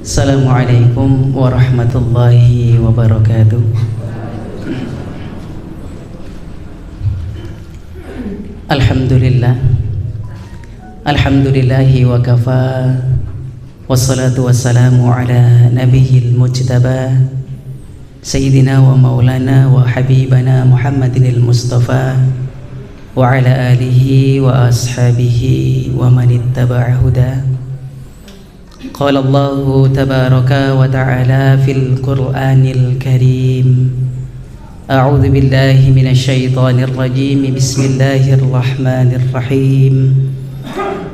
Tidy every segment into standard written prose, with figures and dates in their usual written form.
Assalamualaikum warahmatullahi wabarakatuh. Alhamdulillah, alhamdulillahi wa kafa, wassalatu wassalamu ala nabiyil mujtaba Sayyidina wa maulana wa habibana Muhammadinil Mustafa wa ala alihi wa ashabihi wa manittaba'a huda. Qala Allahu tabaraka wa ta'ala fil Qur'anil Karim. A'udzu billahi minasy syaithanir rajim. Bismillahirrahmanirrahim.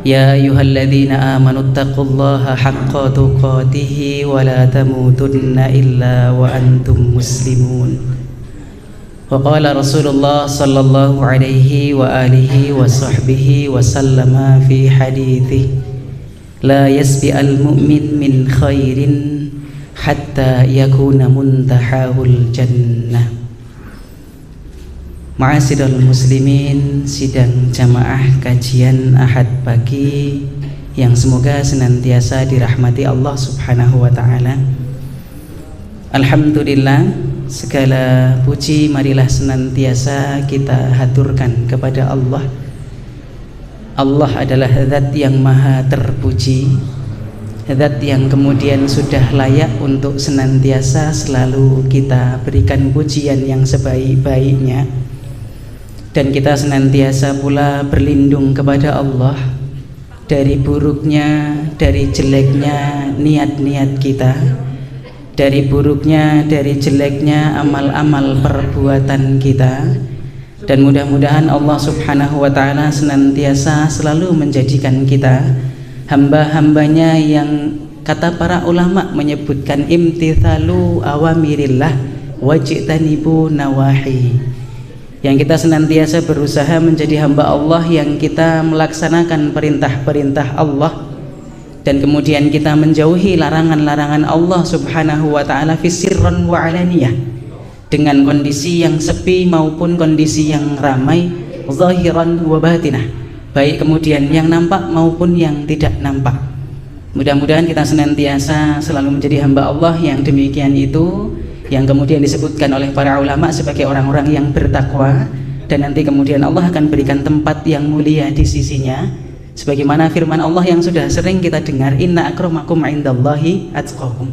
Ya ayyuhalladzina amanu taqullaha haqqa tuqatih wa la tamutunna illa wa antum muslimun. Wa qala Rasulullah sallallahu alaihi wa alihi wa sahbihi wa sallama fi hadithi la yasbi al-mu'min min khairin hatta yakuna muntahahul jannah. Ma'asyiral muslimin, sidang jamaah kajian Ahad pagi yang semoga senantiasa dirahmati Allah Subhanahu wa taala. Alhamdulillah, segala puji marilah senantiasa kita haturkan kepada Allah. Allah adalah zat yang maha terpuji, zat yang kemudian sudah layak untuk senantiasa selalu kita berikan pujian yang sebaik-baiknya. Dan kita senantiasa pula berlindung kepada Allah dari buruknya, dari jeleknya niat-niat kita, dari buruknya, dari jeleknya amal-amal perbuatan kita. Dan mudah-mudahan Allah Subhanahu wa ta'ala senantiasa selalu menjadikan kita hamba-hambanya yang kata para ulama menyebutkan imtithalu awamirillah wajtanibu nawahi, yang kita senantiasa berusaha menjadi hamba Allah yang kita melaksanakan perintah-perintah Allah dan kemudian kita menjauhi larangan-larangan Allah Subhanahu wa ta'ala fi sirran wa alaniyah, dengan kondisi yang sepi maupun kondisi yang ramai, zahiran wa batinah, baik kemudian yang nampak maupun yang tidak nampak. Mudah-mudahan kita senantiasa selalu menjadi hamba Allah yang demikian itu, yang kemudian disebutkan oleh para ulama sebagai orang-orang yang bertakwa, dan nanti kemudian Allah akan berikan tempat yang mulia di sisinya, sebagaimana firman Allah yang sudah sering kita dengar, inna akramakum indallahi atqakum.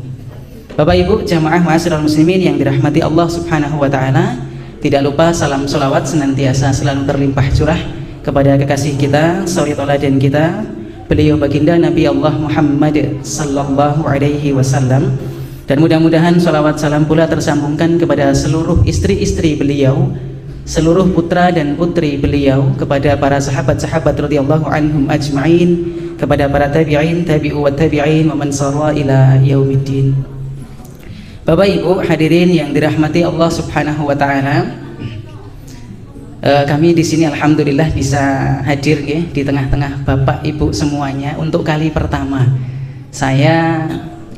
Bapak Ibu jamaah ma'asyiral muslimin yang dirahmati Allah Subhanahu wa ta'ala, tidak lupa salam sholawat senantiasa selalu terlimpah curah kepada kekasih kita, suri tauladan kita, beliau baginda Nabi Allah Muhammad sallallahu alaihi wasallam. Dan mudah-mudahan sholawat salam pula tersambungkan kepada seluruh istri-istri beliau, seluruh putra dan putri beliau, kepada para sahabat-sahabat radhiyallahu anhum ajma'in, kepada para tabi'in, tabi'u wa tabi'in, wa man sara ila yaumiddin. Bapak Ibu hadirin yang dirahmati Allah Subhanahu wa taala, kami di sini alhamdulillah bisa hadir ya, di tengah-tengah Bapak Ibu semuanya untuk kali pertama. Saya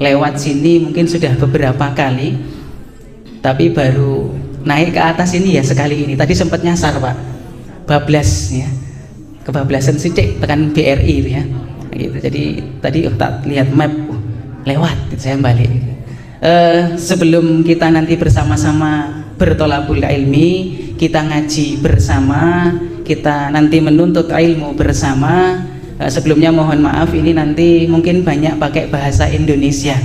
lewat sini mungkin sudah beberapa kali, tapi baru naik ke atas ini ya sekali ini. Tadi sempat nyasar Pak, bablas ya, kebablasan sidik tekan BRI itu ya gitu. Jadi tadi tak lihat map, lewat gitu, saya balik. Sebelum kita nanti bersama-sama bertolabul ilmi, kita ngaji bersama, kita nanti menuntut ilmu bersama, sebelumnya mohon maaf ini nanti mungkin banyak pakai bahasa Indonesia.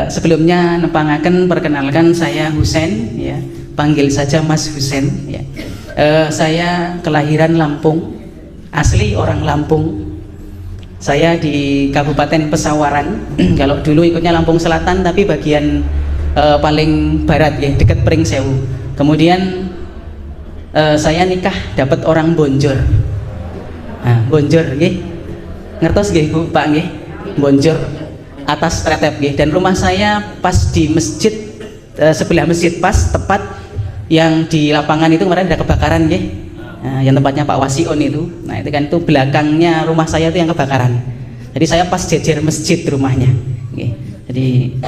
Sebelumnya nepangaken perkenalkan, saya Husen ya, panggil saja Mas Husen ya. Saya kelahiran Lampung, asli orang Lampung. Saya di Kabupaten Pesawaran. Kalau dulu ikutnya Lampung Selatan, tapi bagian paling barat ya, dekat Pringsewu. Kemudian saya nikah dapat orang Bonjor. Nah, Bonjor nggih. Ngertos nggih Bu Pak nggih? Bonjor atas Tretep nggih. Dan rumah saya pas di masjid, sebelah masjid, pas tepat yang di lapangan itu kemarin ada kebakaran nggih. Nah, yang tempatnya Pak Wasion itu, nah itu kan, itu belakangnya rumah saya itu yang kebakaran. Jadi saya pas jejer masjid rumahnya. Oke. Jadi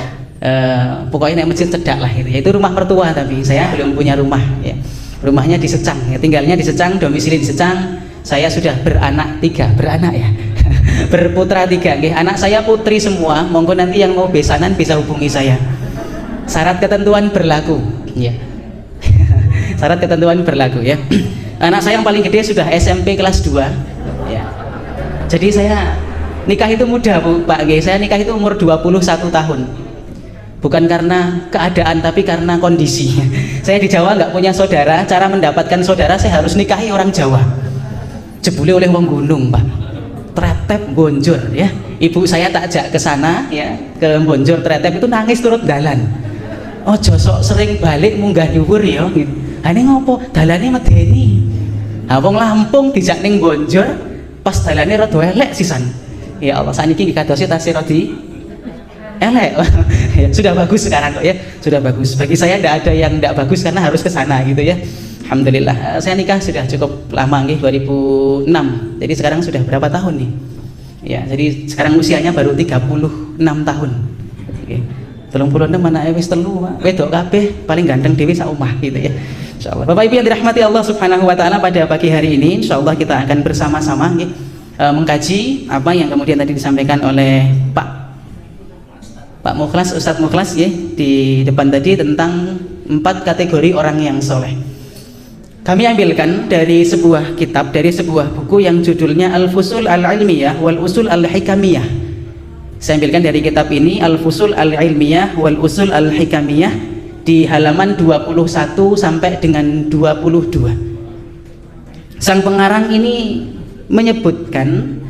pokoknya masjid cedak lah itu. Itu rumah mertua, tapi saya belum punya rumah. Ya. Rumahnya di Secang, ya, tinggalnya di Secang, domisili di Secang. Saya sudah beranak 3, beranak ya, berputra 3 nggih. Anak saya putri semua, monggo nanti yang mau besanan bisa hubungi saya. Syarat ketentuan berlaku ya. Syarat ketentuan berlaku ya. Anak saya yang paling gede sudah SMP kelas 2 ya. Jadi saya nikah itu mudah Bu, Pak nggih. Saya nikah itu umur 21 tahun. Bukan karena keadaan tapi karena kondisi. Saya di Jawa nggak punya saudara, cara mendapatkan saudara saya harus nikahi orang Jawa. Jebule oleh wong gunung, Pak. Tretep Bonjor ya. Ibu saya tak ajak ke sana ya, ke Bonjor Tretep itu nangis turut dalan. Oh, josok sering balik munggah dhuwur ya gitu. Ha ning ngopo? Dalane medeni. Ha wong Lampung dijak ning Bonjor pas dalane rada elek sisan. Ya Allah, saniki dikadosi tasih radi elek. Ya, sudah bagus sekarang kok ya, sudah bagus. Bagi saya tidak ada yang tidak bagus karena harus ke sana gitu ya. Alhamdulillah. Saya nikah sudah cukup lama nih, 2006. Jadi sekarang sudah berapa tahun nih? Ya, jadi sekarang usianya baru 36 tahun. Oke. 36 anake wis 3, wedok kabeh, paling ganteng dhewe sak omah gitu ya. Insyaallah. Bapak Ibu yang dirahmati Allah Subhanahu wa taala, pada pagi hari ini insyaallah kita akan bersama-sama mengkaji apa yang kemudian tadi disampaikan oleh Pak Mukhlas, Ustadz Mukhlas ya, di depan tadi tentang 4 kategori orang yang soleh. Kami ambilkan dari sebuah kitab, dari sebuah buku yang judulnya Al-Fusul Al-Ilmiyah wal Usul Al-Hikamiyah. Saya ambilkan dari kitab ini, Al-Fusul Al-Ilmiyah wal Usul Al-Hikamiyah, di halaman 21 sampai dengan 22. Sang pengarang ini menyebutkan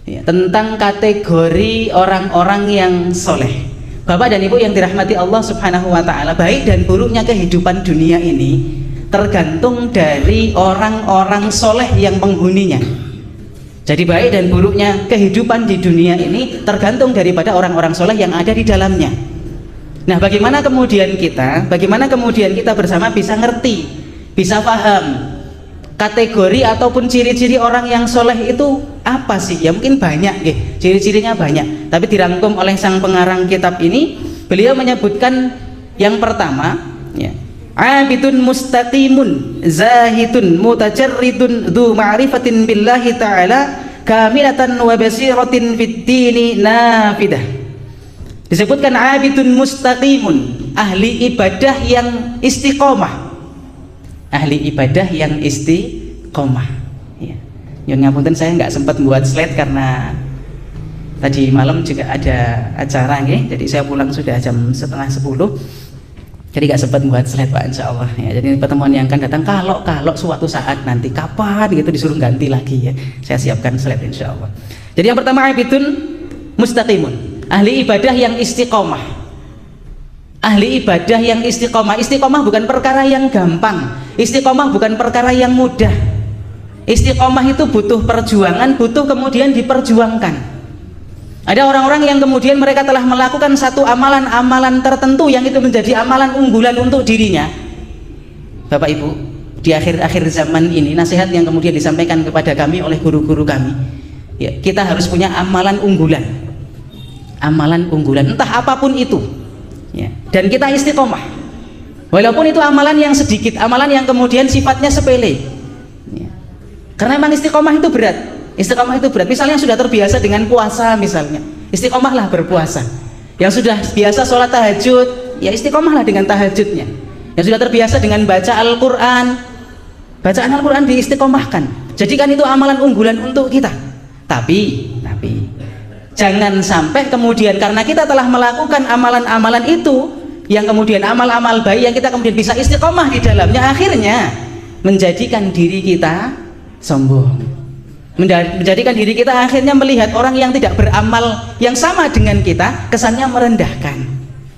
ya, tentang kategori orang-orang yang soleh. Bapak dan Ibu yang dirahmati Allah Subhanahu wa taala, baik dan buruknya kehidupan dunia ini tergantung dari orang-orang soleh yang penghuninya. Jadi baik dan buruknya kehidupan di dunia ini tergantung daripada orang-orang soleh yang ada di dalamnya. Nah, bagaimana kemudian kita bersama bisa ngerti, bisa paham kategori ataupun ciri-ciri orang yang soleh itu apa sih? Ya mungkin banyak ya, ciri-cirinya banyak, tapi dirangkum oleh sang pengarang kitab ini. Beliau menyebutkan yang pertama ya, abidun mustaqimun zahidun mutajarridun dzu ma'rifatin billahi ta'ala kamilatan wa basiratin fid dini nafidah. Disebutkan abidun mustaqimun, ahli ibadah yang istiqomah, ahli ibadah yang istiqomah ya. Nyun ngapunten, saya nggak sempat buat slide karena tadi malam juga ada acara ya. Jadi saya pulang sudah jam 9:30, jadi nggak sempat buat slide Pak, insya Allah ya. Jadi pertemuan yang akan datang, kalau suatu saat nanti kapan gitu disuruh ganti lagi ya, saya siapkan slide insya Allah. Jadi yang pertama, abidun mustaqimun, ahli ibadah yang istiqomah. Ahli ibadah yang istiqomah. Istiqomah bukan perkara yang gampang, istiqomah bukan perkara yang mudah. Istiqomah itu butuh perjuangan, butuh kemudian diperjuangkan. Ada orang-orang yang kemudian mereka telah melakukan satu amalan-amalan tertentu yang itu menjadi amalan unggulan untuk dirinya. Bapak Ibu, di akhir-akhir zaman ini nasihat yang kemudian disampaikan kepada kami oleh guru-guru kami ya, kita harus punya amalan unggulan, amalan unggulan entah apapun itu ya. Dan kita istiqomah walaupun itu amalan yang sedikit, amalan yang kemudian sifatnya sepele ya. Karena memang istiqomah itu berat. Istiqomah itu berat. Misalnya sudah terbiasa dengan puasa misalnya, istiqomahlah berpuasa. Yang sudah biasa sholat tahajud, ya istiqomahlah dengan tahajudnya. Yang sudah terbiasa dengan baca Al-Quran, bacaan Al-Quran diistiqomahkan. Jadikan itu amalan unggulan untuk kita. Tapi jangan sampai kemudian karena kita telah melakukan amalan-amalan itu, yang kemudian amal-amal baik yang kita kemudian bisa istiqomah di dalamnya, akhirnya menjadikan diri kita sombong, menjadikan diri kita akhirnya melihat orang yang tidak beramal yang sama dengan kita, kesannya merendahkan.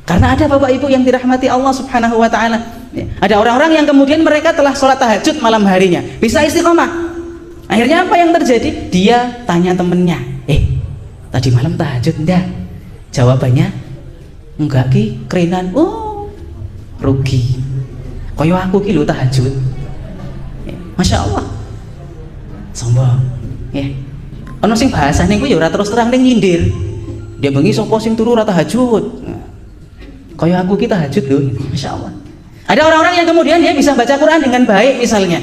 Karena ada Bapak Ibu yang dirahmati Allah Subhanahu wa taala, ada orang-orang yang kemudian mereka telah sholat tahajud malam harinya, bisa istiqomah. Akhirnya apa yang terjadi? Dia tanya temennya, tadi malam tahajud enggak? Jawabannya, enggak ki, kerenan. Oh, rugi. Koyo aku ki lho tahajud. Masya Allah, sombong. Ya, ono sing bahasane ku ya ora terus terang ning nyindir. Dia bengi sapa sing turu ora tahajud. Kaya aku ki tahajud lho, masyaallah. Ada orang-orang yang kemudian dia bisa baca Quran dengan baik misalnya.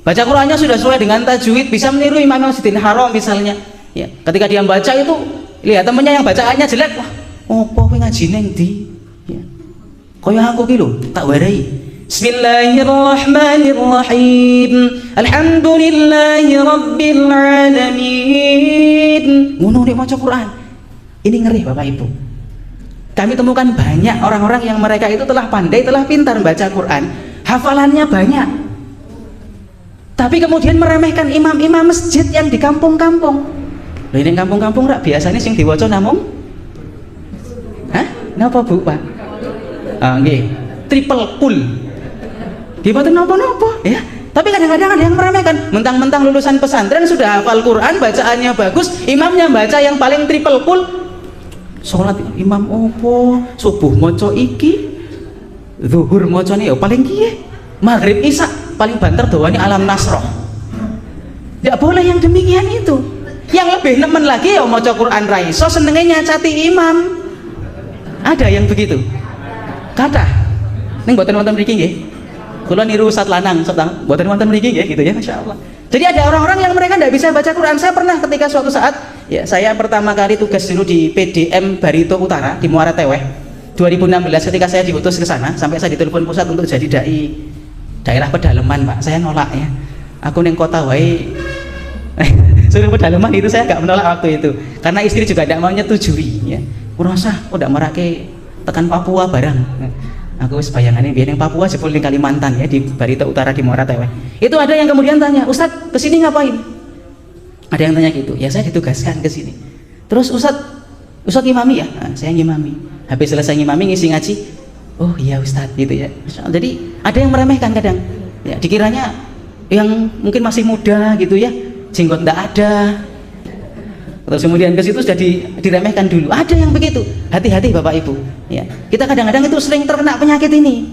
Baca Qurannya sudah sesuai dengan tajwid, bisa meniru Imam Masjidil Haram misalnya. Ya, ketika dia baca itu lihat temennya yang bacaannya jelek, wah opo kowe ngaji ning ndi? Ya. Kaya aku ki lho, tak warai. Bismillahirrahmanirrahim. Alhamdulillahi rabbil alamin. Ngono nek maca Quran. Ini ngeri Bapak Ibu. Kami temukan banyak orang-orang yang mereka itu telah pandai, telah pintar membaca Quran, hafalannya banyak. Tapi kemudian meremehkan imam-imam masjid yang di kampung-kampung. Lha ini kampung-kampung rak biasanya sing diwaca namung napa Bu Pak? Nggih, triple cool. Nggih boten napa-napa ya. Tapi kadang-kadang ada yang meremehkan, mentang-mentang lulusan pesantren sudah hafal Quran, bacaannya bagus, imamnya baca yang paling triple cool. Salat imam opo? Subuh maca iki, zuhur macane ya paling kiye. Maghrib isya paling banter doanya alam nasroh. Tidak boleh yang demikian itu. Yang lebih nemen lagi ya maca Quran ra iso senenge nyacati imam. Ada yang begitu. Kata ning mboten wonten mriki nggih. Kula niru Ustaz Lanang, mboten wonten mriki nggih gitu ya, masyaallah. Jadi ada orang-orang yang mereka tidak bisa baca Quran. Saya pernah ketika suatu saat ya saya pertama kali tugas dulu di PDM Barito Utara di Muara Teweh 2016 ketika saya diutus ke sana sampai saya ditelepon pusat untuk jadi dai daerah pedalaman Pak. Saya nolak ya. Aku ning kota wae suruh pedalaman itu saya nggak menolak waktu itu karena istri juga tidak mau nyetujui ya. Merasa udah merake tekan Papua barang. Aku wis bayangannya biar yang Papua jebul di Kalimantan ya di Barito Utara di Muara Teweh. Itu ada yang kemudian tanya, "Ustadz, kesini ngapain?" Ada yang tanya gitu. Ya saya ditugaskan ke sini. Terus Ustadz ngimami ya? Nah, saya ngimami. Habis selesai ngimami ngisi ngaji. Oh iya Ustadz gitu ya. Jadi ada yang meremehkan kadang. Ya, dikiranya yang mungkin masih muda gitu ya, jenggot ndak ada. Terus kemudian ke situ sudah diremehkan dulu. Ada yang begitu. Hati-hati Bapak Ibu. Ya. Kita kadang-kadang itu sering terkena penyakit ini.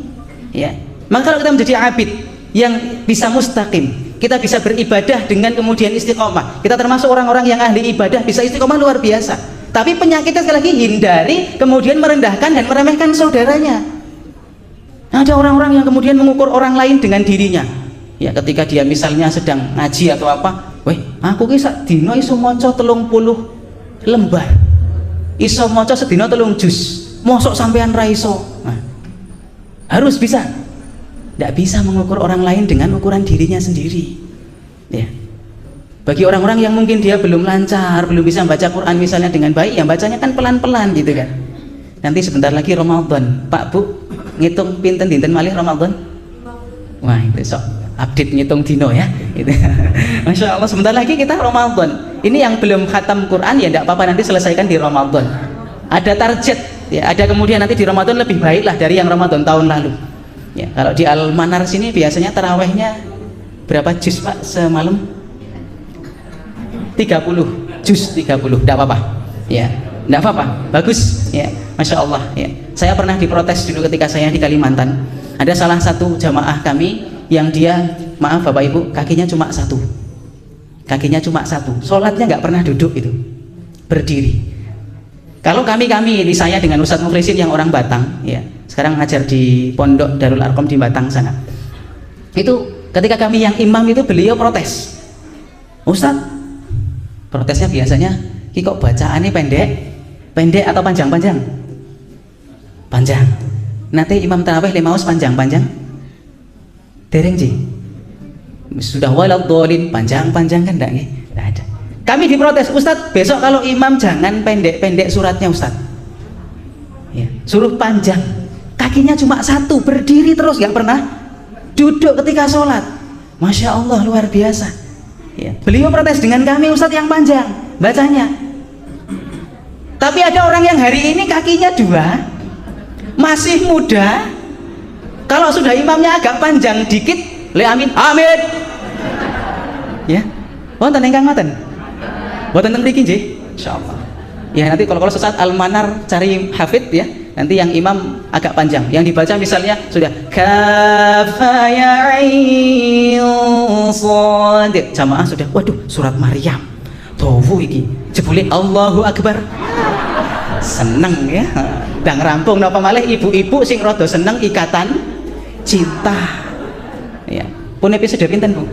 Ya. Maka kalau kita menjadi abid yang bisa mustaqim, kita bisa beribadah dengan kemudian istiqomah. Kita termasuk orang-orang yang ahli ibadah, bisa istiqomah luar biasa. Tapi penyakitnya sekali lagi hindari kemudian merendahkan dan meremehkan saudaranya. Ada orang-orang yang kemudian mengukur orang lain dengan dirinya. Ya, ketika dia misalnya sedang ngaji atau apa, weh, aku ki sak dina iso maca 30 lembar. Iso maca sedina 3 juz. Mosok sampean ra iso. Nah, harus bisa. Tidak bisa mengukur orang lain dengan ukuran dirinya sendiri. Ya. Bagi orang-orang yang mungkin dia belum lancar, belum bisa membaca Quran misalnya dengan baik, yang bacanya kan pelan-pelan gitu kan. Nanti sebentar lagi Ramadan, Pak Bu, ngitung pinten dinten malih Ramadan? Wah, itu sok update ngitung dino ya gitu. Masya Allah, sebentar lagi kita Ramadan. Ini yang belum khatam Quran ya tidak apa-apa, nanti selesaikan di Ramadan. Ada target ya, ada kemudian nanti di Ramadan lebih baik lah dari yang Ramadan tahun lalu ya. Kalau di Al-Manar sini biasanya tarawehnya berapa juz Pak semalam? 30 juz, 30, tidak apa-apa ya, tidak apa-apa, bagus ya, Masya Allah ya. Saya pernah diprotes dulu ketika saya di Kalimantan. Ada salah satu jamaah kami yang dia, maaf Bapak Ibu, kakinya cuma satu, sholatnya nggak pernah duduk, itu berdiri. Kalau kami ini, saya dengan Ustadz Mukhlisin yang orang Batang ya, sekarang ngajar di Pondok Darul Arkom di Batang sana, itu ketika kami yang imam itu beliau protes, Ustadz, protesnya biasanya kok bacaannya pendek atau panjang? Panjang. Nanti imam tarawih lemaus panjang dereng ji sudah waladhdallin panjang kan enggak nih, enggak ada. Kami diprotes, Ustadz besok kalau imam jangan pendek suratnya Ustadz ya, suruh panjang, kakinya cuma satu, berdiri terus, nggak pernah duduk ketika sholat. Masya Allah, luar biasa ya. Beliau protes dengan kami, Ustadz yang panjang bacanya. Tapi ada orang yang hari ini kakinya 2, masih muda, kalau sudah imamnya agak panjang dikit, le amin ya. Wonten ingkang ngoten? Mboten teng mriki nggih, insyaallah. Ya nanti kalau sesat Al-Manar cari hafid ya, nanti yang imam agak panjang, yang dibaca misalnya sudah kafa ya ain shad, jamaah sudah, waduh surat Maryam tofu iki jebule Allahu Akbar, seneng ya. Dan rampung napa malih ibu-ibu sing rada seneng ikatan cinta ya. Pun episode pinten Bu?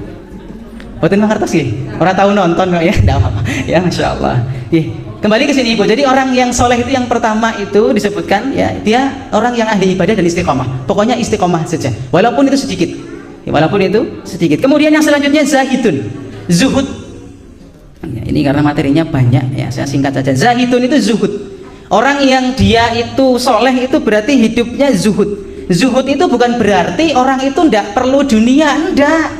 Mboten mangertos nggih. Ora tahu nonton kok ya, ndak apa-apa. Ya masyaallah. Nggih. Kembali ke sini Ibu. Jadi orang yang soleh itu yang pertama itu disebutkan ya, dia orang yang ahli ibadah dan istiqomah. Pokoknya istiqomah saja. Walaupun itu sedikit. Ya, walaupun itu sedikit. Kemudian yang selanjutnya zahidun. Zuhud. Ya, ini karena materinya banyak ya, saya singkat saja. Zahidun itu zuhud. Orang yang dia itu soleh itu berarti hidupnya zuhud. Zuhud itu bukan berarti orang itu ndak perlu dunia, ndak.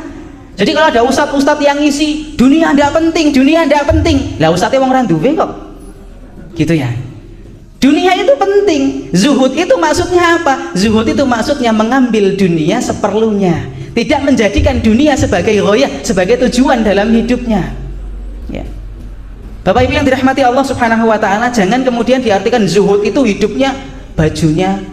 Jadi kalau ada ustadz yang ngisi dunia ndak penting, dunia ndak penting. Lah ustadznya wong ra duwe kok. Gitu ya. Dunia itu penting. Zuhud itu maksudnya apa? Zuhud itu maksudnya mengambil dunia seperlunya, tidak menjadikan dunia sebagai ghoyah, sebagai tujuan dalam hidupnya ya. Bapak Ibu yang dirahmati Allah Subhanahu wa ta'ala, jangan kemudian diartikan zuhud itu hidupnya bajunya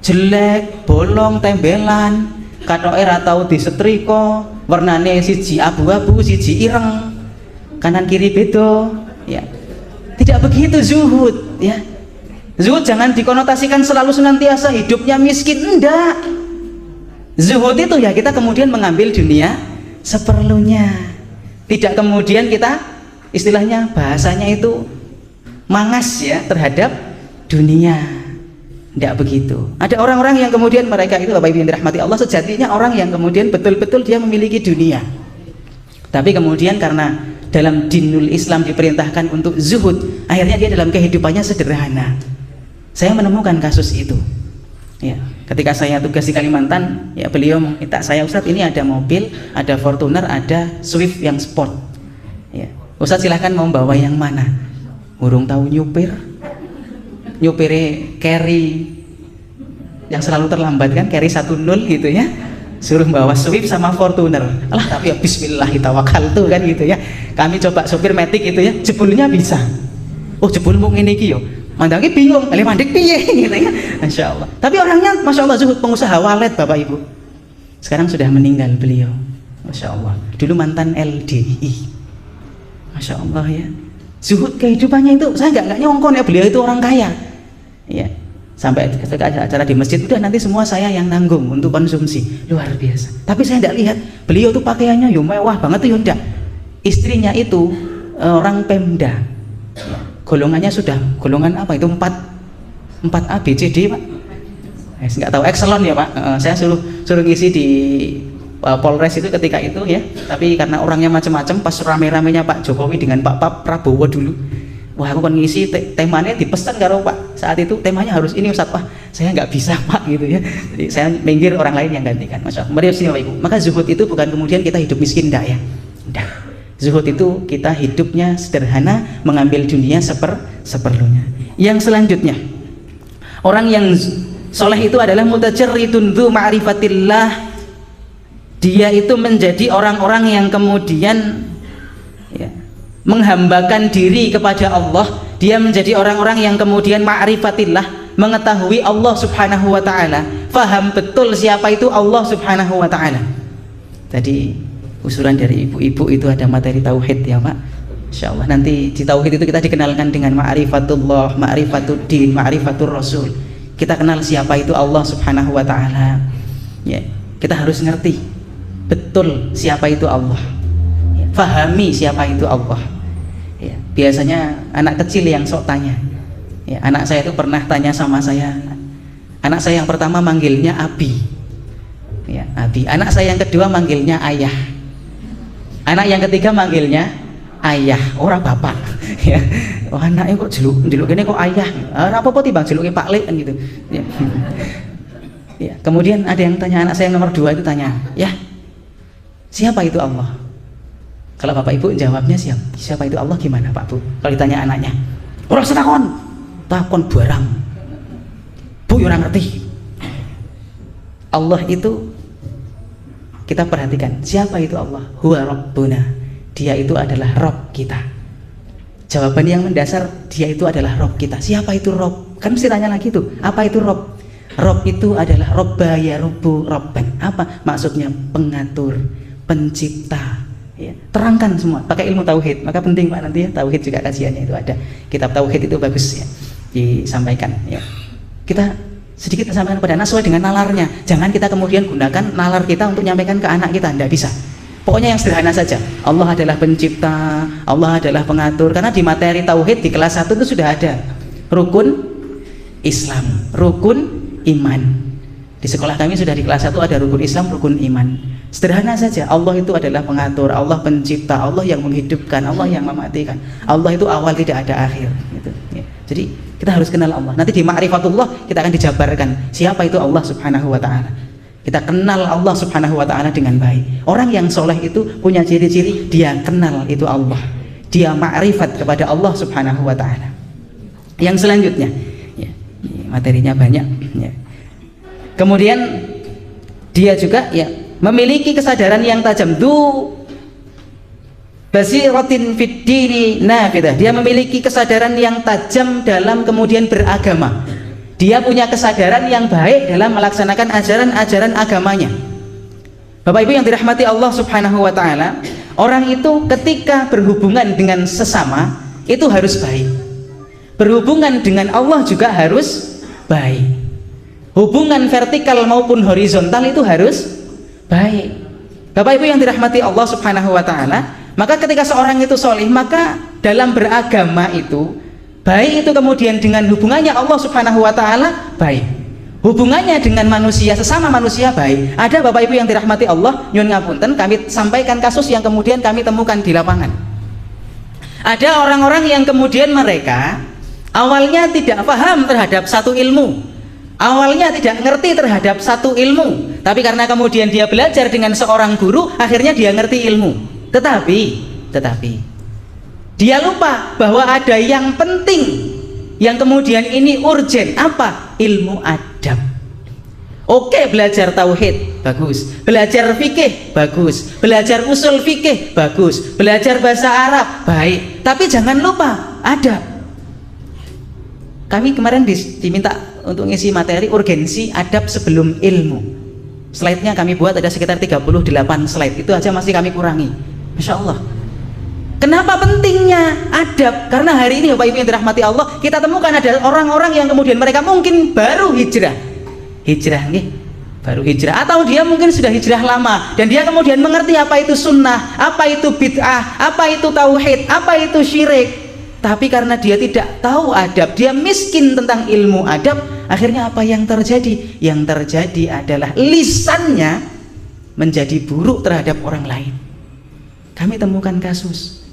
jelek, bolong, tembelan, katoke ra tau disetrika, warnane siji abu-abu, siji ireng, kanan kiri beda ya. Tidak begitu zuhud ya. Zuhud jangan dikonotasikan selalu senantiasa hidupnya miskin, enggak. Zuhud itu ya kita kemudian mengambil dunia seperlunya, tidak kemudian kita istilahnya bahasanya itu mangas ya terhadap dunia. Tidak begitu. Ada orang-orang yang kemudian mereka itu Bapak Ibu yang dirahmati Allah, sejatinya orang yang kemudian betul-betul dia memiliki dunia, tapi kemudian karena dalam dinul Islam diperintahkan untuk zuhud, akhirnya dia dalam kehidupannya sederhana. Saya menemukan kasus itu ya, ketika saya tugas di Kalimantan ya, beliau minta saya, Ustadz ini ada mobil, ada Fortuner, ada Swift yang sport ya, Ustadz silahkan mau bawa yang mana. Urung tahu nyupirnya carry yang selalu terlambat kan, carry 10 gitu ya, suruh bawa Swift sama Fortuner. Alah tapi ya bismillahirrahmanirrahim kan gitu ya. Kami coba sopir Matic gitu ya, jebulnya bisa. Oh jebul mung ngene iki yo. Mandangi bingung, ale mandek piye gitu ya. Masyaallah. Tapi orangnya masyaallah zuhud, pengusaha walet Bapak Ibu. Sekarang sudah meninggal beliau. Masyaallah. Dulu mantan LDI. Masyaallah ya. Zuhud kehidupannya itu saya nggak nyongkon ya, beliau itu orang kaya. Ya. Sampai ketika acara di masjid, udah nanti semua saya yang nanggung untuk konsumsi. Luar biasa. Tapi saya tidak lihat beliau tuh pakaiannya yo mewah banget tuh, yo ndak. Istrinya itu orang Pemda. Golongannya sudah golongan apa itu 4 A B C D Pak. Nggak tahu Excelon ya Pak. Saya suruh ngisi di Polres itu ketika itu ya. Tapi karena orangnya macam-macam, pas rame-ramenya Pak Jokowi dengan Pak Prabowo dulu. Wah aku kan ngisi temanya dipesan karo Pak. Saat itu temanya harus ini Ustaz. Wah saya nggak bisa Pak gitu ya. Jadi saya minggir, orang lain yang gantikan. Masya Allah. Mari sini Bapak Ibu. Maka zuhud itu bukan kemudian kita hidup miskin, enggak ya. Enggak. Zuhud itu kita hidupnya sederhana, mengambil dunia seperlunya. Yang selanjutnya, orang yang soleh itu adalah mutajarridun dzu ma'rifatillah. Dia itu menjadi orang-orang yang kemudian ya, menghambakan diri kepada Allah. Dia menjadi orang-orang yang kemudian ma'rifatillah, mengetahui Allah Subhanahu wa ta'ala, faham betul siapa itu Allah Subhanahu wa ta'ala. Tadi usulan dari ibu-ibu itu ada materi tauhid ya Pak. Insyaallah nanti di tauhid itu kita dikenalkan dengan ma'rifatullah, ma'rifatuddin, ma'rifatur rasul. Kita kenal siapa itu Allah Subhanahu wa ta'ala. Ya, kita harus ngerti betul siapa itu Allah. Ya, fahami siapa itu Allah. Ya, biasanya anak kecil yang sok tanya. Ya, anak saya itu pernah tanya sama saya. Anak saya yang pertama manggilnya Abi. Ya, Abi. Anak saya yang kedua manggilnya Ayah. Anak yang ketiga manggilnya ayah, orang bapak. Ya, oh anaknya kok jeluk gini kok ayah. Apa-apa timbang jeluknya Pak Lek kan gitu. Ya. Ya. Kemudian ada yang tanya, anak saya yang nomor 2 itu tanya, ya siapa itu Allah? Kalau bapak ibu jawabnya siapa itu Allah gimana Pak Bu? Kalau ditanya anaknya, orang takon barang. Bu orang ngerti. Allah itu kita perhatikan, siapa itu Allah? Huwa Rabbuna. Dia itu adalah Rabb kita. Jawaban yang mendasar, dia itu adalah Rabb kita. Siapa itu Rabb? Kan mesti tanya lagi tuh, apa itu Rabb? Rabb itu adalah Robba ya Rabbu Rabban. Apa maksudnya? Pengatur, pencipta. Ya, terangkan semua pakai ilmu tauhid. Maka penting Pak nanti ya, tauhid juga kajiannya itu ada. Kitab tauhid itu bagus ya disampaikan ya. Kita sedikit sampaikan pada anak sesuai dengan nalarnya. Jangan kita kemudian gunakan nalar kita untuk menyampaikan ke anak kita, tidak bisa. Pokoknya yang sederhana saja. Allah adalah pencipta, Allah adalah pengatur. Karena di materi tauhid di kelas 1 itu sudah ada rukun Islam, rukun iman. Di sekolah kami sudah di kelas 1 ada rukun Islam, rukun iman. Sederhana saja. Allah itu adalah pengatur, Allah pencipta, Allah yang menghidupkan, Allah yang mematikan. Allah itu awal tidak ada akhir gitu. Ya. Jadi kita harus kenal Allah. Nanti di ma'rifatullah kita akan dijabarkan siapa itu Allah Subhanahu wa taala. Kita kenal Allah Subhanahu wa taala dengan baik. Orang yang soleh itu punya ciri-ciri, dia kenal itu Allah. Dia ma'rifat kepada Allah Subhanahu wa taala. Yang selanjutnya, ya, materinya banyak, ya. Kemudian dia juga ya memiliki kesadaran yang tajam, basiratin fid dini nafidah. Dia memiliki kesadaran yang tajam dalam kemudian beragama. Dia punya kesadaran yang baik dalam melaksanakan ajaran-ajaran agamanya. Bapak Ibu yang dirahmati Allah Subhanahu wa taala, orang itu ketika berhubungan dengan sesama itu harus baik. Berhubungan dengan Allah juga harus baik. Hubungan vertikal maupun horizontal itu harus baik. Bapak Ibu yang dirahmati Allah Subhanahu wa taala, maka ketika seorang itu soleh, maka dalam beragama itu baik itu kemudian dengan hubungannya Allah Subhanahu wa taala baik. Hubungannya dengan manusia, sesama manusia baik. Ada Bapak Ibu yang dirahmati Allah, nyun ngapunten, kami sampaikan kasus yang kemudian kami temukan di lapangan. Ada orang-orang yang kemudian mereka awalnya tidak paham terhadap satu ilmu. Awalnya tidak ngerti terhadap satu ilmu, tapi karena kemudian dia belajar dengan seorang guru, akhirnya dia ngerti ilmu. Tetapi dia lupa bahwa ada yang penting, yang kemudian ini urgen. Apa? Ilmu adab. Oke, belajar tauhid bagus, belajar fikih bagus, belajar usul fikih bagus, belajar bahasa Arab baik, tapi jangan lupa adab. Kami kemarin diminta untuk ngisi materi urgensi adab sebelum ilmu. Slide-nya kami buat ada sekitar 38 slide, itu aja masih kami kurangi. Masya Allah. Kenapa pentingnya adab? Karena hari ini Bapak Ibu yang dirahmati Allah, kita temukan ada orang-orang yang kemudian mereka mungkin baru hijrah nih, baru hijrah, atau dia mungkin sudah hijrah lama dan dia kemudian mengerti apa itu sunnah, apa itu bid'ah, apa itu tauhid, apa itu syirik. Tapi karena dia tidak tahu adab, dia miskin tentang ilmu adab, akhirnya apa yang terjadi? Yang terjadi adalah lisannya menjadi buruk terhadap orang lain. Kami temukan kasus,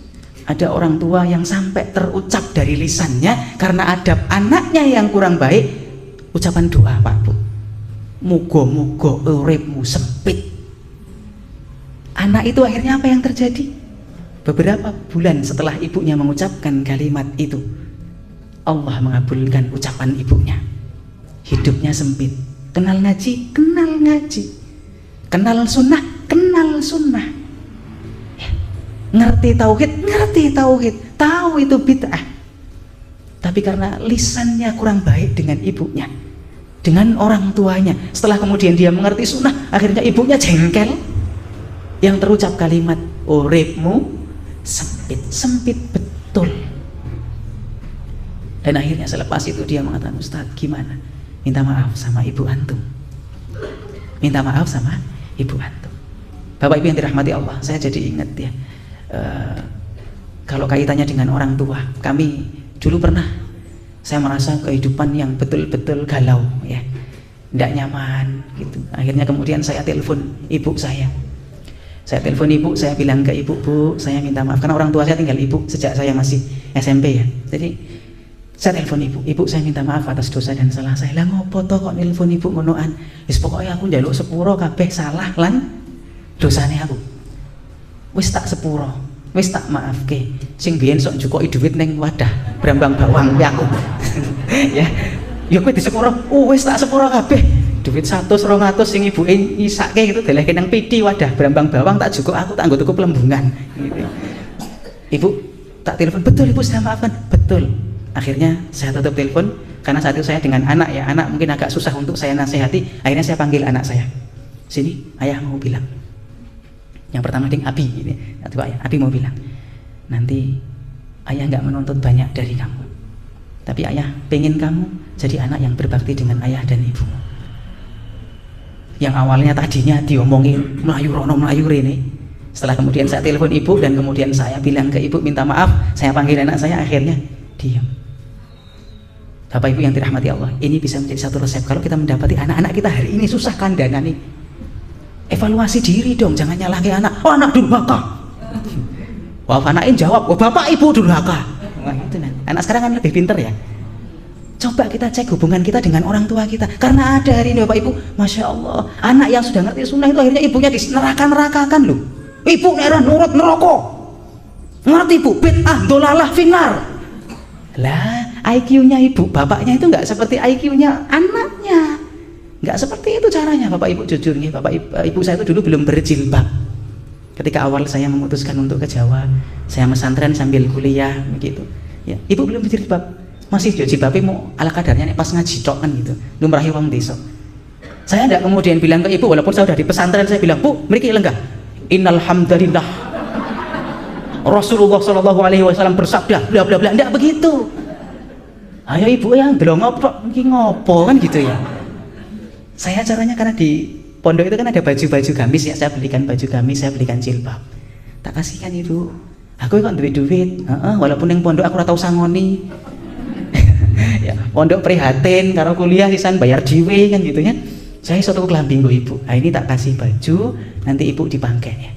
ada orang tua yang sampai terucap dari lisannya karena adab anaknya yang kurang baik, ucapan doa, Pak Bu, mugo-mugo uripmu sempit. Anak itu akhirnya apa yang terjadi? Beberapa bulan setelah ibunya mengucapkan kalimat itu, Allah mengabulkan ucapan ibunya. Hidupnya sempit. Kenal ngaji, kenal ngaji. Kenal sunnah, kenal sunnah. Ya. Ngerti tauhid, tahu itu bid'ah. Tapi karena lisannya kurang baik dengan ibunya, dengan orang tuanya, setelah kemudian dia mengerti sunnah, akhirnya ibunya jengkel. Yang terucap kalimat, uripmu sempit betul. Dan akhirnya selepas itu dia mengatakan, Ustaz gimana? Minta maaf sama ibu antum. Minta maaf sama ibu antum. Bapak Ibu yang dirahmati Allah, saya jadi ingat ya, kalau kaitannya dengan orang tua, kami dulu pernah, saya merasa kehidupan yang betul-betul galau ya, tidak nyaman gitu. Akhirnya kemudian saya telepon ibu saya. Saya telepon ibu, saya bilang ke ibu, Bu, saya minta maaf karena orang tua saya tinggal ibu sejak saya masih SMP ya. Jadi saya telepon ibu, saya minta maaf atas dosa dan salah saya. Lah ngopo to kok nelpon ibu ngonoan? Wis pokoke aku njaluk sepuro kabeh salah lan dosane aku. Wis tak sepuro, wis tak maafke. Sing biyen sok njukoki dhuwit ning wadah brambang bawang kuwi aku. Ya. Ya kowe disepuro, wis tak sepuro kabeh. Duit 100-200 sing ibuke nyisake gitu delehke nang piti wadah brambang bawang tak jukuk aku tak nggo tuku plembungan gitu. Ibu tak telepon, betul ibu saya maafkan, betul. Akhirnya saya tutup telepon karena saat itu saya dengan anak ya, anak mungkin agak susah untuk saya nasihati. Akhirnya saya panggil anak saya, sini ayah mau bilang. Yang pertama ding Abi ini, Abi mau bilang, nanti ayah nggak menuntut banyak dari kamu, tapi ayah pengen kamu jadi anak yang berbakti dengan ayah dan ibumu. Yang awalnya tadinya diomongin Melayu rono Melayu rene, Setelah kemudian saya telepon ibu dan kemudian saya bilang ke ibu minta maaf, saya panggil anak saya, akhirnya diam. Bapak Ibu yang dirahmati Allah, ini bisa menjadi satu resep kalau kita mendapati anak-anak kita hari ini susah kandana nih. Evaluasi diri dong, jangan nyalahin anak. Oh, anak durhaka. Wah, anaknya jawab, oh bapak ibu durhaka. Wah, itu nah. Anak sekarang kan lebih pinter ya. Coba kita cek hubungan kita dengan orang tua kita. Karena ada hari ini Bapak Ibu, Masya Allah, anak yang sudah ngerti sunnah itu akhirnya ibunya dineraka-nerakakan loh. Ibu nerah nurut neraka. Ngerti Bu, bid'ah dolalah finar. Lah, IQ-nya ibu, bapaknya itu nggak seperti IQ-nya anaknya. Nggak seperti itu caranya Bapak Ibu, jujur nih, Bapak Ibu saya itu dulu belum berjilbab. Ketika awal saya memutuskan untuk ke Jawa, saya mesantren sambil kuliah begitu. Ya, ibu belum berjilbab. Masih jilbabnya mau ala kadarnya nih pas ngaji tok kan gitu. Lumrahi wong desa. Saya tidak kemudian bilang ke ibu walaupun saya sudah di pesantren, saya bilang, "Bu, mriki lenggah. Innal hamdalillah. Rasulullah sallallahu alaihi wasallam bersabda bla bla bla." Enggak begitu. Ayo ibu yang delok iki ngopo kan gitu ya. Saya caranya karena di pondok itu kan ada baju-baju gamis ya, saya belikan baju gamis, saya belikan jilbab. Tak kasihkan ibu. Aku kok duit-duit, walaupun yang pondok aku ora tau sangoni. Ya, pondok prihatin karo kuliah sisan bayar dhewe kan gitu ya. Saya suatu klambi nggo ibu. Nah, ini tak kasih baju, nanti ibu dipangke ya.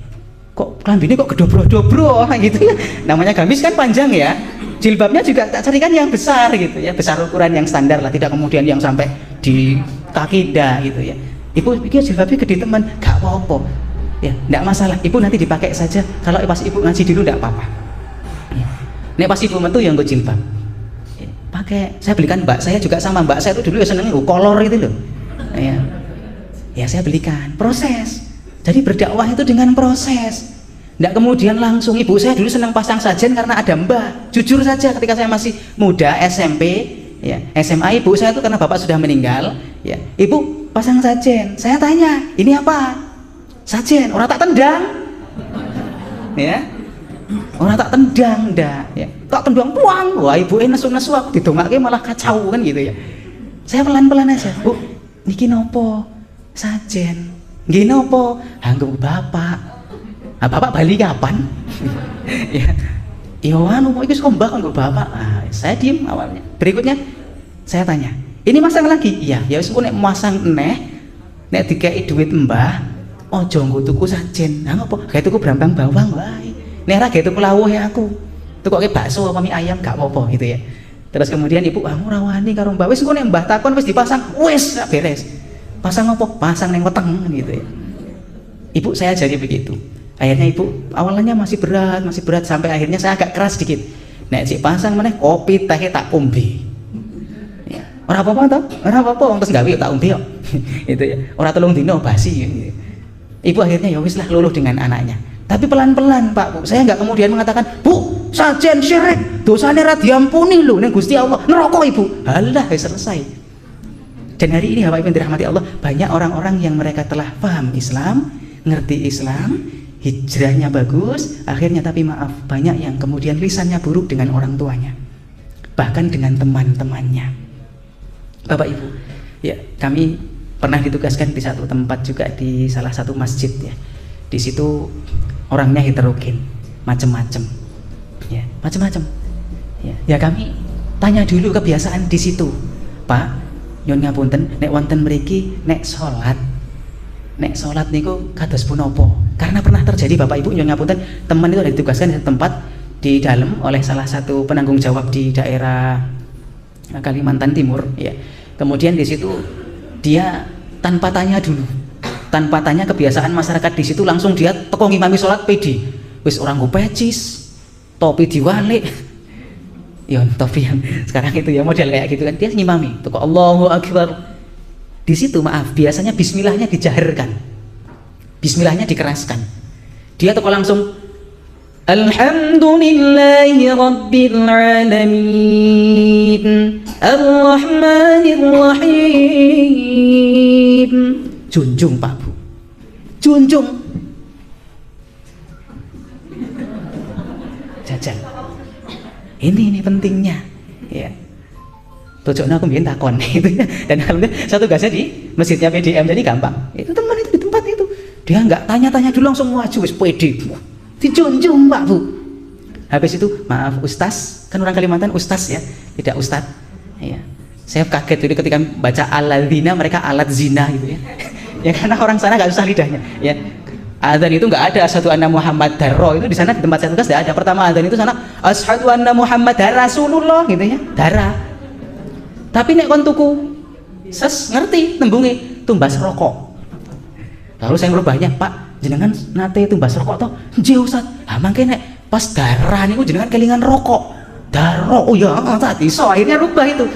Kok klambine kok gedobro-dobro gitu ya. Namanya gamis kan panjang ya. Jilbabnya juga tak carikan yang besar gitu ya, besar ukuran yang standar lah, tidak kemudian yang sampai di kaki dah gitu ya. Ibu pikir jilbabnya gede teman, gak apa-apa ya, enggak masalah, ibu nanti dipakai saja, kalau pas ibu ngaji dulu enggak apa-apa ya. Nek pas ibu metu yang gue jilbab ya, pakai, saya belikan mbak saya juga sama, mbak saya itu dulu ya senengnya kolor itu loh ya. Ya saya belikan, proses, jadi berdakwah itu dengan proses. Nggak kemudian langsung. Ibu saya dulu senang pasang sajen karena ada mbah. Jujur saja ketika saya masih muda SMP ya, SMA, ibu saya itu karena bapak sudah meninggal ya, ibu pasang sajen. Saya tanya, ini apa? Sajen, orang tak tendang ya, orang tak tendang dah ya, tak tendang puang. Wah ibu nesu-nesu aku didongake malah kacau kan gitu ya. Saya pelan-pelan aja, Bu, niki nopo? Sajen. Nggih nopo? Anggo bapak. Nah, bapak balik kapan? Ya, iya anu mau ikut kombak kan bapak. Nah, saya diem awalnya. Berikutnya saya tanya, ini masang lagi? Iya. Ya wis nek masang nek dikei duit mbah, ojo nggo tuku sajen. Nah ngopo? Gawe tuku brambang bawang wae. Nek ora gawe tuku lawuh ya aku. Tukoke bakso apa mie ayam gak apa-apa gitu ya. Terus kemudian ibu, ora wani karo mbah. Wis engko nek mbah takon wis dipasang, wis beres. Pasang apa? Pasang ning weteng gitu ya. Ibu saya jadi begitu. Akhirnya ibu awalnya masih berat sampai akhirnya saya agak keras sedikit. Nek sik pasang meneh kopi teh tak ombe. Ya, ora apa-apa toh? Ora apa-apa, terus gawe tak ombe kok. Itu ya. Ora telung dino basi. Gitu. Ibu akhirnya ya wis lah luluh dengan anaknya. Tapi pelan-pelan Pak Bu. Saya enggak kemudian mengatakan, "Bu, sajen syirik, dosane ra diampuni lho ning Gusti Allah." Neraka Ibu. Halah selesai. Dan hari ini Bapak Ibu yang dirahmati Allah, banyak orang-orang yang mereka telah paham Islam, ngerti Islam, hijrahnya bagus, akhirnya tapi maaf banyak yang kemudian lisannya buruk dengan orang tuanya, bahkan dengan teman-temannya. Bapak Ibu ya, kami pernah ditugaskan di satu tempat juga, di salah satu masjid ya. Di situ orangnya heterogen, macam-macam ya, macam-macam ya. Ya kami tanya dulu kebiasaan di situ, Pak nyun ngapunten, nek wonten mriki nek salat niku kados punapa? Karena pernah terjadi Bapak Ibu nyun ngapunten, teman itu ada ditugaskan di tempat di dalam oleh salah satu penanggung jawab di daerah Kalimantan Timur ya. Kemudian di situ dia tanpa tanya dulu, tanpa tanya kebiasaan masyarakat di situ, langsung dia teko ngimami salat pedi. Wis orang go pecis, topi diwalik. Ya topi yang sekarang itu ya model kayak gitu kan, dia ngimami teko Allahu Akbar. Di situ maaf, biasanya bismillahnya dijaharkan, bismillahnya dikeraskan. Dia toko langsung Alhamdulillahi Rabbil Alamin Ar-Rahmanir Rahim. Junjung Pak Bu, junjung. Jajal. Ini pentingnya ya. Tujuannya aku bikin takon itu ya. Dan alhamdulillah satu tugasnya di masjidnya PDM, jadi gampang. Itu teman itu di tempat itu Dia nggak tanya-tanya dulu, langsung maju, wis pede, dijunjung Pak Bu. Habis itu, maaf Ustaz, kan orang Kalimantan Ustaz ya, tidak Ustadz ya. Saya kaget dulu ketika baca alladzina, mereka alat zina gitu ya. Ya karena orang sana nggak susah lidahnya ya. Adzan itu nggak ada asyhadu anna Muhammad darro, itu di sana di tempat saya tugas nggak ada. Pertama adzan itu sana asyhadu anna Muhammad Rasulullah gitu ya, darah. Tapi nek kon tuku ses ngerti tembunge tumbas rokok. Lalu saya merubahnya, Pak jenengan nate tumbas rokok toh? Nggih Ustaz. Ah mangke nek pas darah niku jenengan kelingan rokok. Daro, oh ya tadi so akhirnya rubah itu.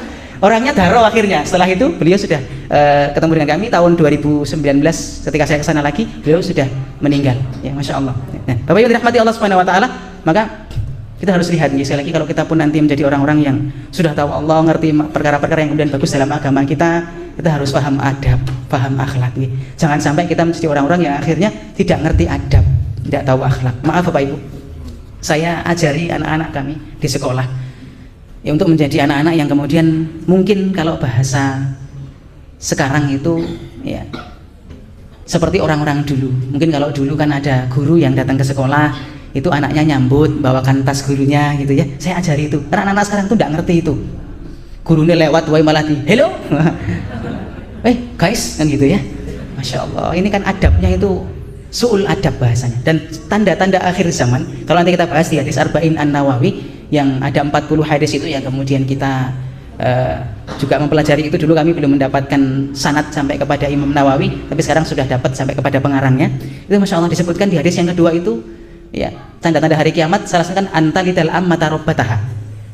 Orangnya daro akhirnya. Setelah itu beliau sudah ketemu dengan kami tahun 2019 ketika saya kesana lagi, beliau sudah meninggal. Ya Masya Allah. Nah, Bapak Ibu dirahmati Allah Subhanahu Wa Taala, maka kita harus lihat nih, sekali lagi kalau kita pun nanti menjadi orang-orang yang sudah tahu Allah, ngerti perkara-perkara yang kemudian bagus dalam agama kita harus paham adab, paham akhlak nih. Jangan sampai kita menjadi orang-orang yang akhirnya tidak ngerti adab, tidak tahu akhlak. Maaf Bapak Ibu, saya ajari anak-anak kami di sekolah ya, untuk menjadi anak-anak yang kemudian mungkin kalau bahasa sekarang itu ya seperti orang-orang dulu. Mungkin kalau dulu kan ada guru yang datang ke sekolah, itu anaknya nyambut, bawakan tas gurunya gitu ya. Saya ajari itu. Karena anak-anak sekarang tuh nggak ngerti itu. Gurunya lewat, woi malah di hello, guys kan gitu ya. Masya Allah, ini kan adabnya itu su'ul adab bahasanya. Dan tanda-tanda akhir zaman, kalau nanti kita bahas di hadis Arba'in An-Nawawi yang ada 40 hadis itu yang kemudian kita juga mempelajari itu. Dulu kami belum mendapatkan sanad sampai kepada Imam Nawawi, tapi sekarang sudah dapat sampai kepada pengarangnya. Itu Masya Allah disebutkan di hadis yang kedua itu ya, tanda-tanda hari kiamat salah satu kan antalidal ammata rabbataha.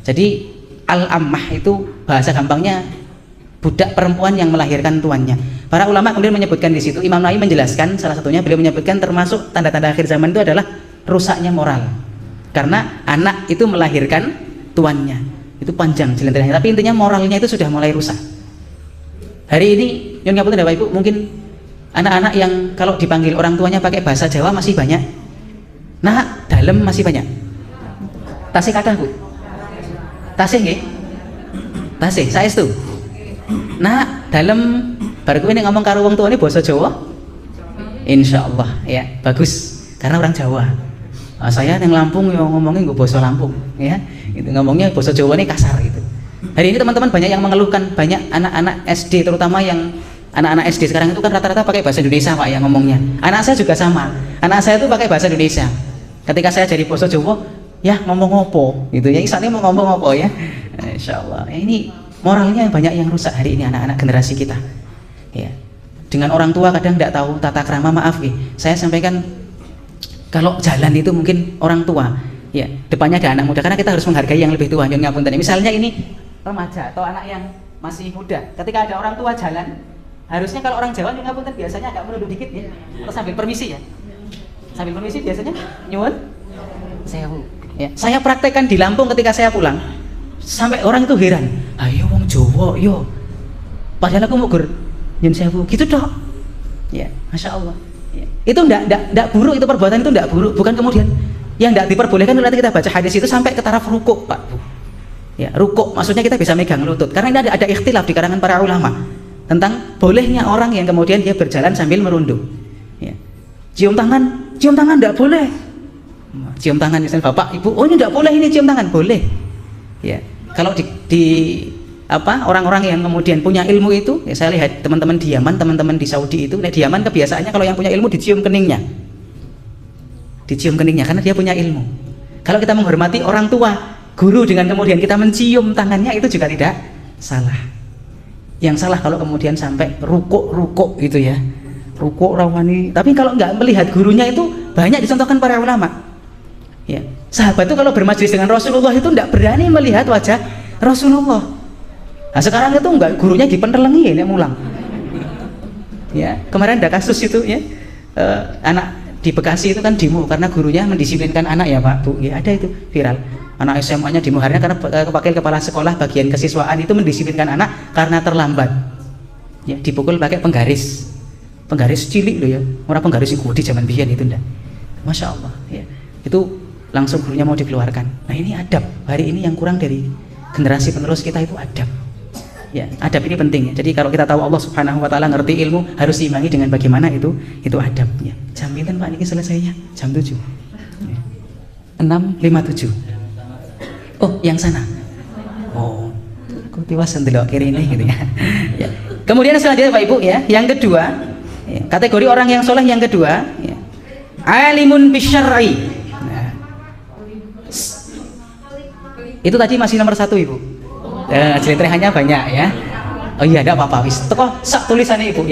Jadi al-ammah itu bahasa gampangnya budak perempuan yang melahirkan tuannya. Para ulama kemudian menyebutkan di situ, Imam Nawawi menjelaskan salah satunya, beliau menyebutkan termasuk tanda-tanda akhir zaman itu adalah rusaknya moral. Karena anak itu melahirkan tuannya. Itu panjang jelenderanya, tapi intinya moralnya itu sudah mulai rusak. Hari ini nyun ngapunten Bapak Ibu, mungkin anak-anak yang kalau dipanggil orang tuanya pakai bahasa Jawa masih banyak. Nah, dalam masih banyak. Tasih kathah Bu. Tasih nggih? Tasih, saestu. Nah, dalam bar kuwi nek ngomong karo wong tuane basa Jawa, insyaallah ya, bagus. Karena orang Jawa. Nah, saya yang Lampung yang ngomongnya nggak bahasa Lampung ya. Itu ngomongnya bahasa Jawa ini kasar gitu. Hari ini teman-teman banyak yang mengeluhkan, banyak anak-anak SD terutama yang anak-anak SD sekarang itu kan rata-rata pakai bahasa Indonesia Pak ya ngomongnya. Anak saya juga sama. Anak saya itu pakai bahasa Indonesia. Ketika saya jadi bahasa Jawa, ya ngomong opo gitu ya. Isane mau ngomong opo ya. Insyaallah. Ini moralnya banyak yang rusak hari ini anak-anak generasi kita. Ya. Dengan orang tua kadang tidak tahu tata krama, maaf nih. Saya sampaikan kalau jalan itu mungkin orang tua, ya depannya ada anak muda, karena kita harus menghargai yang lebih tua. Nyun ngapunten. Misalnya ini remaja atau anak yang masih muda, ketika ada orang tua jalan, harusnya kalau orang Jawa nyun ngapunten biasanya agak menunduk dikit ya, atau sambil permisi ya. Sambil permisi biasanya nyuwun sewu. Ya, saya praktekkan di Lampung ketika saya pulang, sampai orang itu heran, ayo wong Jawa yo, padahal aku mau gur nyun sewu gitu dok. Ya, Masya Allah. Ya. Itu enggak buruk, itu perbuatan itu enggak buruk, bukan kemudian yang enggak diperbolehkan. Nanti kita baca hadis itu sampai ke taraf rukuk Pak Bu. Ya, rukuk maksudnya kita bisa megang lutut, karena ini ada ikhtilaf di kalangan para ulama tentang bolehnya orang yang kemudian dia berjalan sambil merunduk. Ya. Cium tangan enggak boleh. Cium tangan misalnya bapak ibu, oh ini enggak boleh, ini cium tangan boleh. Ya, kalau di orang-orang yang kemudian punya ilmu itu, ya saya lihat teman-teman di Yaman, teman-teman di Saudi itu, di Yaman kebiasaannya kalau yang punya ilmu dicium keningnya, karena dia punya ilmu. Kalau kita menghormati orang tua, guru, dengan kemudian kita mencium tangannya, itu juga tidak salah. Yang salah kalau kemudian sampai rukuk gitu ya, rukuk rawani. Tapi kalau nggak melihat gurunya, itu banyak dicontohkan para ulama. Ya, sahabat itu kalau bermajlis dengan Rasulullah itu tidak berani melihat wajah Rasulullah. Nah sekarang itu enggak, gurunya dipentelengi ini mulang. Ya, kemarin ada kasus itu ya, anak di Bekasi itu kan demo karena gurunya mendisiplinkan anak ya Pak Bu. Ya ada itu viral. Anak SMA-nya demo karena wakil kepala sekolah bagian kesiswaan itu mendisiplinkan anak karena terlambat. Ya, dipukul pakai penggaris cilik loh ya. Orang penggaris yang gede zaman biyen itu ndak. Masya Allah ya. Itu langsung gurunya mau dikeluarkan. Nah ini adab. Hari ini yang kurang dari generasi penerus kita itu adab. Ya, adab ini penting ya. Jadi kalau kita tahu Allah Subhanahu wa taala, ngerti ilmu, harus diimbangi dengan bagaimana itu adabnya. Jam pinten Pak niki selesainya? Jam 7. 6.57. Oh, yang sana. Oh, aku tiwas ndelok kiri ini gitu ya. Ya. Kemudian selanjutnya Pak Ibu ya, yang kedua, ya, kategori orang yang soleh yang kedua, ya, alimun bisyar'i. Nah, itu tadi masih nomor 1 Ibu. Jelitrehannya banyak ya. Oh iya, tidak apa-apa. Wis teko sak tulisannya Ibu.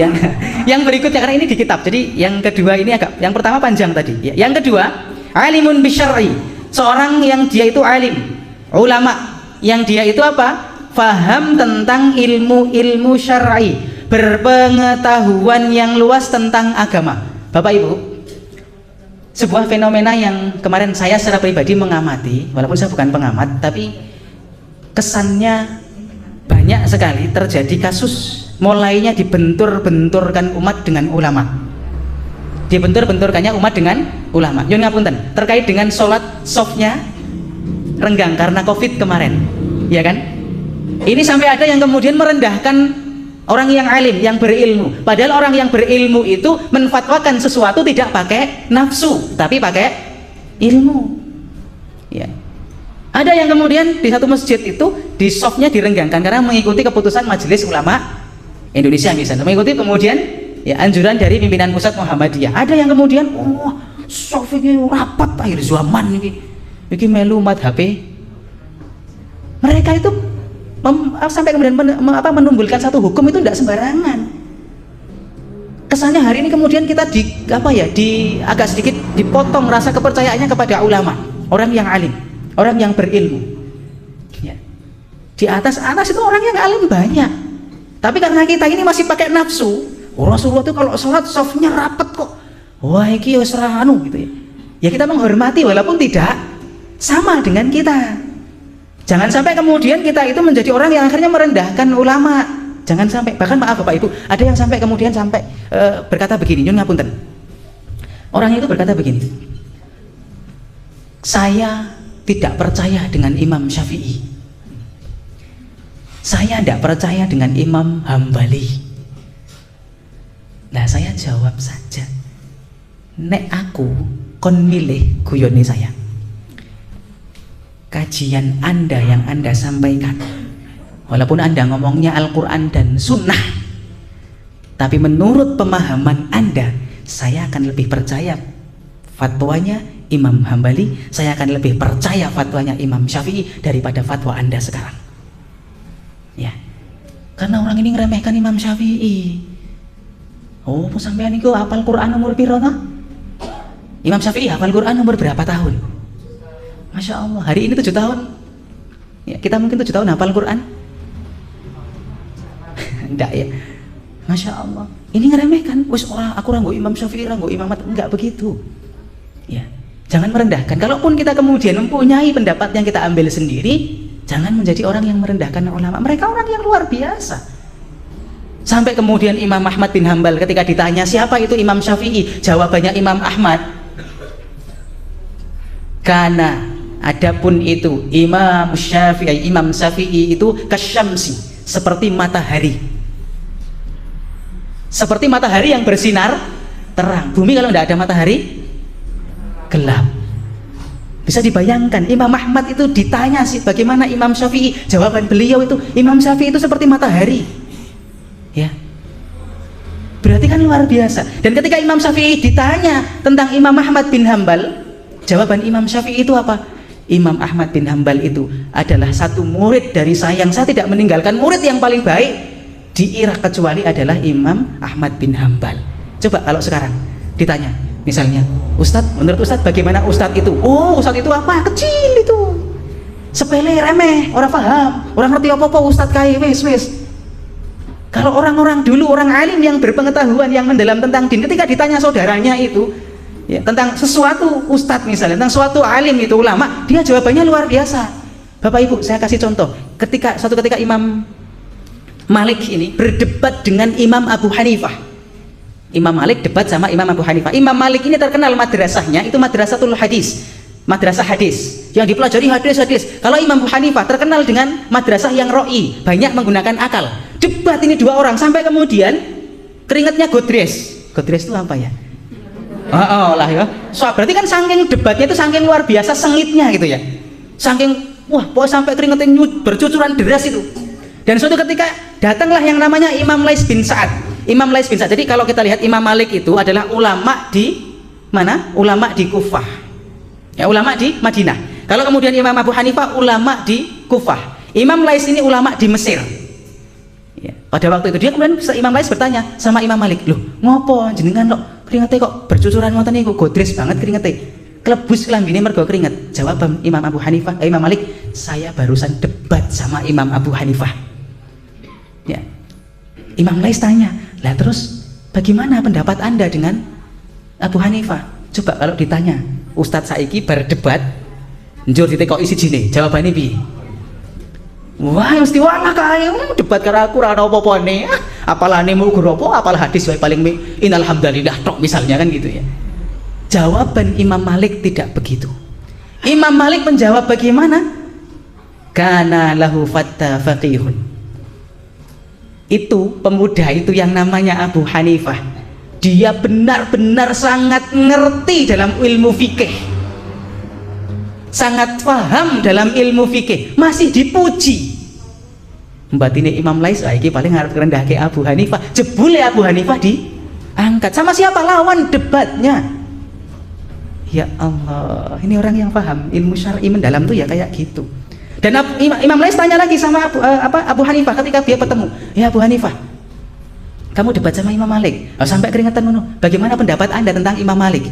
Yang berikutnya karena ini di kitab. Jadi yang kedua ini agak, yang pertama panjang tadi. Ya. Yang kedua, alimun bisyar'i. Seorang yang dia itu alim, ulama, yang dia itu apa? Faham tentang ilmu syar'i, berpengetahuan yang luas tentang agama. Bapak Ibu, sebuah fenomena yang kemarin saya secara pribadi mengamati, walaupun saya bukan pengamat, tapi kesannya banyak sekali terjadi kasus mulainya dibentur-benturkan umat dengan ulama, dibentur-benturkannya umat dengan ulama. Yun ngapunten, terkait dengan sholat softnya renggang karena COVID kemarin, ya kan? Ini sampai ada yang kemudian merendahkan orang yang alim, yang berilmu. Padahal orang yang berilmu itu menfatwakan sesuatu tidak pakai nafsu, tapi pakai ilmu. Ya. Ada yang kemudian di satu masjid itu di softnya direnggangkan karena mengikuti keputusan Majelis Ulama Indonesia misalnya, mengikuti kemudian ya anjuran dari pimpinan pusat Muhammadiyah. Ada yang kemudian soft ini rapat akhir zaman ini melu madhab. Mereka itu sampai kemudian menunggulkan satu hukum itu tidak sembarangan. Kesannya hari ini kemudian kita agak sedikit dipotong rasa kepercayaannya kepada ulama, orang yang alim, orang yang berilmu. Ya. Di atas itu orang yang alim banyak. Tapi karena kita ini masih pakai nafsu, Rasulullah itu kalau sholat softnya rapet kok. Wah, iki wis ra anu gitu ya. Ya kita menghormati walaupun tidak sama dengan kita. Jangan sampai kemudian kita itu menjadi orang yang akhirnya merendahkan ulama. Jangan sampai, bahkan maaf Bapak Ibu, ada yang sampai kemudian berkata begini, nyun ngapunten. Orang itu berkata begini, saya tidak percaya dengan Imam Syafi'i, saya tidak percaya dengan Imam Hambali. Nah saya jawab saja, nek aku kon milih guyone saya, kajian Anda yang Anda sampaikan, walaupun Anda ngomongnya Al-Quran dan Sunnah, tapi menurut pemahaman Anda, saya akan lebih percaya fatwanya Imam Hambali, saya akan lebih percaya fatwanya Imam Syafi'i daripada fatwa Anda sekarang. Ya, karena orang ini ngeremehkan Imam Syafi'i. Oh, sampean itu hafal Quran umur piro toh? Imam Syafi'i hafal Quran umur berapa tahun? Masya Allah, hari ini 7 tahun ya, kita mungkin 7 tahun hafal Quran? Enggak ya, Masya Allah, ini ngeremehkan. Wis aku ranggo Imam Syafi'i, ranggo Imam Ahmad, enggak begitu ya. Jangan merendahkan. Kalaupun kita kemudian mempunyai pendapat yang kita ambil sendiri, jangan menjadi orang yang merendahkan ulama. Mereka orang yang luar biasa. Sampai kemudian Imam Ahmad bin Hambal ketika ditanya siapa itu Imam Syafi'i, jawabannya Imam Ahmad, karena adapun itu Imam Syafi'i itu kasyamsi, seperti matahari, seperti matahari yang bersinar terang. Bumi kalau tidak ada matahari gelap. Bisa dibayangkan Imam Ahmad itu ditanya sih bagaimana Imam Syafi'i, jawaban beliau itu Imam Syafi'i itu seperti matahari ya. Berarti kan luar biasa. Dan ketika Imam Syafi'i ditanya tentang Imam Ahmad bin Hambal, jawaban Imam Syafi'i itu apa? Imam Ahmad bin Hambal itu adalah satu murid dari saya yang saya tidak meninggalkan murid yang paling baik di Irak kecuali adalah Imam Ahmad bin Hambal. Coba kalau sekarang ditanya misalnya, Ustadz, menurut Ustadz bagaimana Ustadz itu? Oh, Ustadz itu apa? Kecil itu, sepele, remeh, orang paham, orang ngerti apa-apa Ustadz kai wis. Kalau orang-orang dulu, orang alim yang berpengetahuan, yang mendalam tentang din, ketika ditanya saudaranya itu ya, tentang sesuatu Ustadz misalnya, tentang suatu alim itu ulama, dia jawabannya luar biasa. Bapak Ibu, saya kasih contoh. Suatu ketika Imam Malik ini berdebat dengan Imam Abu Hanifah. Imam Malik debat sama Imam Abu Hanifah. Imam Malik ini terkenal madrasahnya itu madrasatul hadis, madrasah hadis, yang dipelajari hadis. Kalau Imam Abu Hanifah terkenal dengan madrasah yang ro'i, banyak menggunakan akal. Debat ini dua orang sampai kemudian keringatnya godres. Godres itu apa ya? Oh lah ya. So, berarti kan saking debatnya itu saking luar biasa sengitnya gitu ya. Saking wah, sampai keringatnya bercucuran deras itu. Dan suatu ketika datanglah yang namanya Imam Lais bin Sa'ad. Imam Lais bin Sa'ad. Jadi kalau kita lihat Imam Malik itu adalah ulama di mana? Ulama di Kufah. Ya, ulama di Madinah. Kalau kemudian Imam Abu Hanifah ulama di Kufah. Imam Lais ini ulama di Mesir. Ya, pada waktu itu dia kemudian Imam Lais bertanya sama Imam Malik, "Loh, ngopo jenengan kok keringetnya kok bercucuran ngoten niku, godres banget keringetnya. Klebus klambine mergo keringet." Jawab Imam Abu Hanifah, Imam Malik, "Saya barusan debat sama Imam Abu Hanifah." Ya. Imam Lais tanya, "Lah terus bagaimana pendapat Anda dengan Abu Hanifah?" Coba kalau ditanya, "Ustadz saiki berdebat, njur ditekok isi jine, jawabane piye?" Wah, mesti walah kae debat karo aku ora ono apa-apane. Apalane mau guru apa, apalah hadis wae paling innal hamdalillah tok misalnya kan gitu ya. Jawaban Imam Malik tidak begitu. Imam Malik menjawab bagaimana? Kana lahu fatta faqihun. Itu pemuda itu yang namanya Abu Hanifah. Dia benar-benar sangat ngerti dalam ilmu fikih. Sangat paham dalam ilmu fikih, masih dipuji. Mbak ini Imam Lais lagi paling harus rendah ke Abu Hanifah. Jebule Abu Hanifah diangkat sama siapa lawan debatnya? Ya Allah, ini orang yang paham ilmu syar'i mendalam tuh ya kayak gitu. Dan Imam Lais tanya lagi sama Abu Hanifah ketika dia bertemu, "Ya Abu Hanifah, kamu debat sama Imam Malik, sampai keringetan ngono. Bagaimana pendapat Anda tentang Imam Malik?"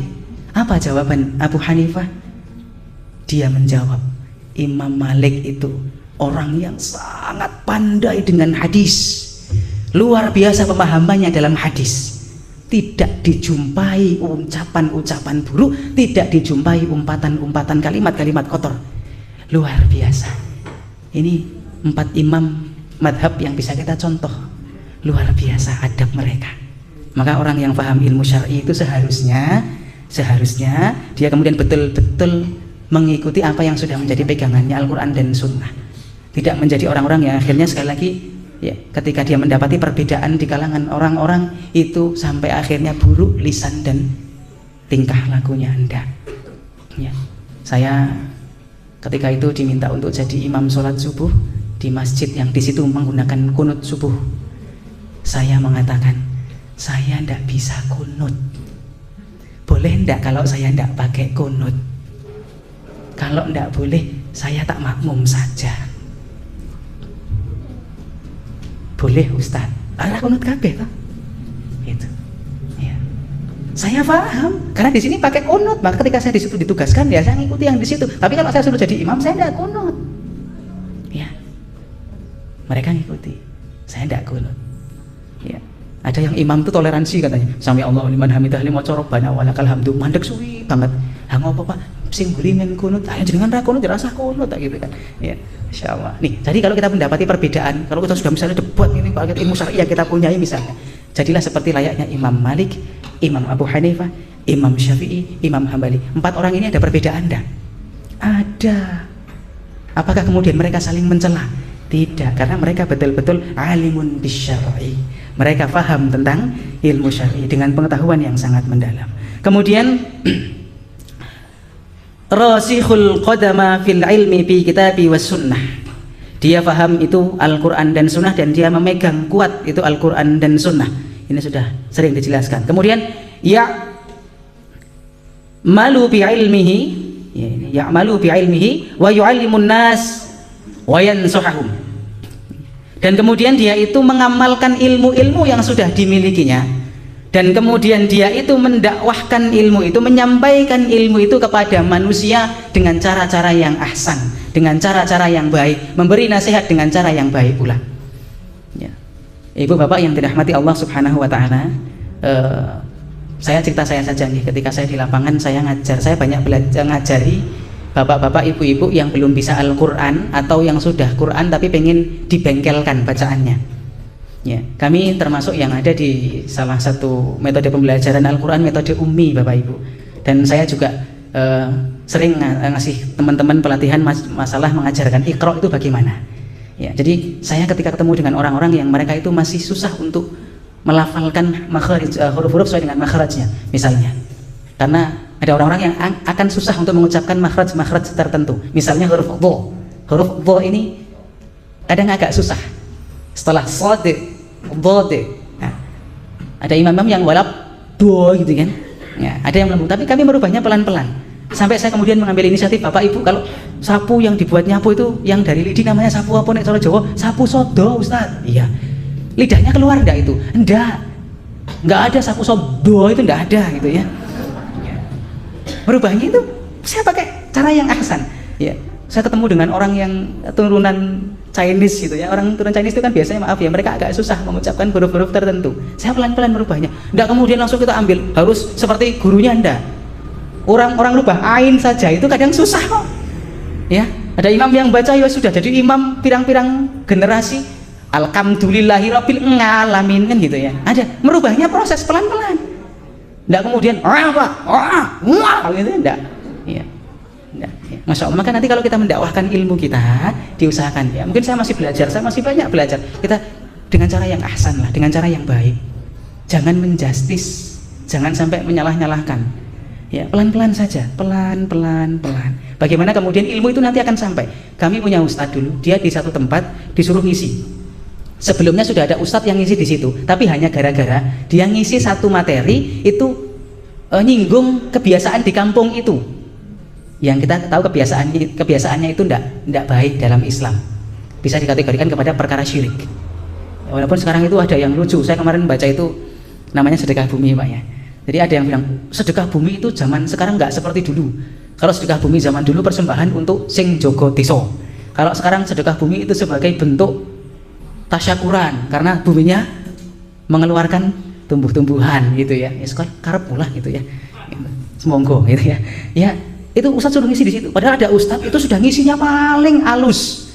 Apa jawaban Abu Hanifah? Dia menjawab, Imam Malik itu orang yang sangat pandai dengan hadis, luar biasa pemahamannya dalam hadis. Tidak dijumpai ucapan-ucapan buruk, tidak dijumpai umpatan-umpatan kalimat-kalimat kotor. Luar biasa. Ini 4 imam madhab yang bisa kita contoh. Luar biasa adab mereka. Maka orang yang paham ilmu syar'i itu seharusnya dia kemudian betul-betul mengikuti apa yang sudah menjadi pegangannya Al-Quran dan Sunnah. Tidak menjadi orang-orang yang akhirnya sekali lagi ya, ketika dia mendapati perbedaan di kalangan orang-orang itu sampai akhirnya buruk lisan dan tingkah lakunya Anda ya. Saya ketika itu diminta untuk jadi imam sholat subuh di masjid yang disitu menggunakan kunut subuh. Saya mengatakan, saya tidak bisa kunut. Boleh tidak kalau saya tidak pakai kunut? Kalau tidak boleh, saya tak makmum saja. Boleh Ustaz? Arah kunut kabeh toh? Itu. Ya. Saya paham, karena di sini pakai kunut. Maka ketika saya di situ ditugaskan, ya saya ngikuti yang di situ. Tapi kalau saya suruh jadi imam, saya tidak kunut. Ya. Mereka ngikuti, saya tidak kunut. Ya. Ada yang imam itu toleransi katanya. Sami Allahu liman hamidah lima corobana walakal hamdu. Mandek suwi banget. Apa Pak? Sing beli men kunut, ayo jenengan ra kunut, rasa kunut tak gitu kan. Ya, insyaallah. Nih, jadi kalau kita mendapati perbedaan, kalau kita sudah misalnya debat ini pakai ilmu syar'i yang kita punyai misalnya, jadilah seperti layaknya Imam Malik, Imam Abu Hanifah, Imam Syafi'i, Imam Hambali. 4 orang ini ada perbedaan enggak? Ada. Apakah kemudian mereka saling mencela? Tidak, karena mereka betul-betul alimun bisyar'i. Mereka paham tentang ilmu syar'i dengan pengetahuan yang sangat mendalam. Kemudian rasikhul qadama fil ilmi bi kitabi was sunnah. Dia paham itu Al-Quran dan Sunnah, dan dia memegang kuat itu Al-Quran dan Sunnah. Ini sudah sering dijelaskan. Kemudian malu bi ilmihi, ya malu bi ilmihi wa yu'allimun nas wa yansuhahum. Dan kemudian dia itu mengamalkan ilmu-ilmu yang sudah dimilikinya, dan kemudian dia itu mendakwahkan ilmu itu, menyampaikan ilmu itu kepada manusia dengan cara-cara yang ahsan, dengan cara-cara yang baik, memberi nasihat dengan cara yang baik pula ya. Ibu bapak yang dirahmati Allah subhanahu wa ta'ala, saya cerita saya saja nih. Ketika saya di lapangan saya ngajar, saya banyak belajar ngajari bapak-bapak ibu-ibu yang belum bisa Al-Quran atau yang sudah Quran tapi pengen dibengkelkan bacaannya ya. Kami termasuk yang ada di salah satu metode pembelajaran Al-Quran, metode ummi bapak ibu, dan saya juga sering ngasih teman-teman pelatihan masalah mengajarkan Iqra itu bagaimana. Ya, jadi saya ketika ketemu dengan orang-orang yang mereka itu masih susah untuk melafalkan makhraj, huruf-huruf sesuai dengan makhrajnya misalnya. Karena ada orang-orang yang akan susah untuk mengucapkan makhraj tertentu. Misalnya huruf dha. Huruf dha ini kadang agak susah. Setelah shad, dha. Nah, ada imam-imam yang walap dha gitu kan. Ya, ada yang lembut, tapi kami merubahnya pelan-pelan. Sampai saya kemudian mengambil inisiatif, Bapak Ibu, kalau sapu yang dibuat nyapu itu yang dari lidi namanya sapu apa nek cara Jawa? Sapu sodo, Ustaz. Iya. Lidahnya keluar enggak itu? Enggak ada sapu sodo itu, enggak ada gitu ya. Merubahnya itu saya pakai cara yang ahsan. Ya. Saya ketemu dengan orang yang turunan Chinese gitu ya. Orang turunan Chinese itu kan biasanya maaf ya, mereka agak susah mengucapkan huruf-huruf tertentu. Saya pelan-pelan merubahnya. Enggak kemudian langsung kita ambil, harus seperti gurunya enggak. Orang rubah ain saja itu kadang susah kok. Ya, ada imam yang baca ya sudah jadi imam pirang-pirang generasi. Alhamdulillahirabbil alamin kan gitu ya. Ada merubahnya proses pelan-pelan. Enggak kemudian gitu enggak. Iya. Enggak. Ya. Masya Allah. Maka nanti kalau kita mendakwahkan ilmu kita, diusahakan ya. Mungkin saya masih belajar, saya masih banyak belajar. Kita dengan cara yang ahsan lah, dengan cara yang baik. Jangan menjustis, jangan sampai menyalah-nyalahkan. Ya, pelan-pelan saja, pelan-pelan. Bagaimana kemudian ilmu itu nanti akan sampai. Kami punya ustadz dulu, dia di satu tempat disuruh ngisi. Sebelumnya sudah ada ustadz yang ngisi di situ, tapi hanya gara-gara dia ngisi satu materi itu nyinggung kebiasaan di kampung itu. Yang kita tahu kebiasaannya itu tidak baik dalam Islam. Bisa dikategorikan kepada perkara syirik. Ya, walaupun sekarang itu ada yang lucu. Saya kemarin baca itu namanya sedekah bumi, Pak ya. Jadi ada yang bilang sedekah bumi itu zaman sekarang nggak seperti dulu. Kalau sedekah bumi zaman dulu persembahan untuk sing jogo deso. Kalau sekarang sedekah bumi itu sebagai bentuk tasyakuran karena buminya mengeluarkan tumbuh-tumbuhan gitu ya. Ya sekarang karep pula gitu ya. Semonggo gitu ya. Ya itu ustadz suruh ngisi di situ. Padahal ada ustadz itu sudah ngisinya paling halus.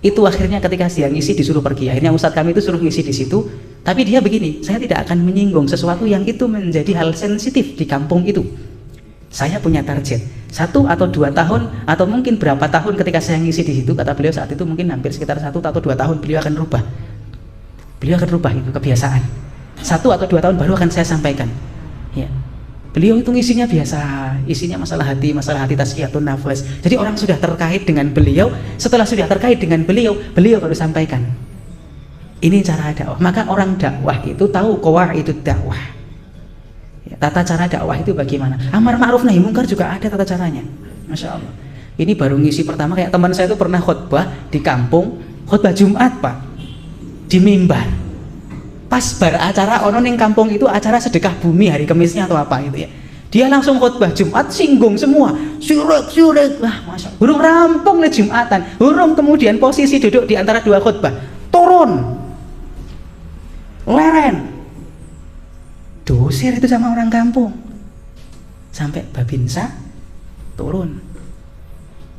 Itu akhirnya ketika dia ngisi disuruh pergi. Akhirnya ustadz kami itu suruh ngisi di situ. Tapi dia begini, saya tidak akan menyinggung sesuatu yang itu menjadi hal sensitif di kampung itu. Saya punya target 1 atau 2 tahun atau mungkin berapa tahun ketika saya ngisi di situ, kata beliau saat itu mungkin hampir sekitar 1 atau 2 tahun beliau akan rubah. Beliau akan rubah itu kebiasaan. 1 atau 2 tahun baru akan saya sampaikan. Ya. Beliau itu ngisinya biasa, isinya masalah hati tazkiyatun nafas. Jadi orang sudah terkait dengan beliau, setelah sudah terkait dengan beliau baru sampaikan. Ini cara dakwah. Maka orang dakwah itu tahu qawaidud dakwah. Ya, tata cara dakwah itu bagaimana? Amar ma'ruf nahi mungkar juga ada tata caranya. Masya Allah. Ini baru ngisi pertama, kayak teman saya itu pernah khutbah di kampung, khutbah Jumat Pak, di mimbar. Pas bar acara ono ning kampung itu acara sedekah bumi hari Kemisnya atau apa itu ya. Dia langsung khutbah Jumat singgung semua. Syurik. Wah, Masya Allah. Hurung rampung nih Jumatan. Hurung kemudian posisi duduk di antara dua khutbah. Turun. Leren dosir itu sama orang kampung sampai babinsa turun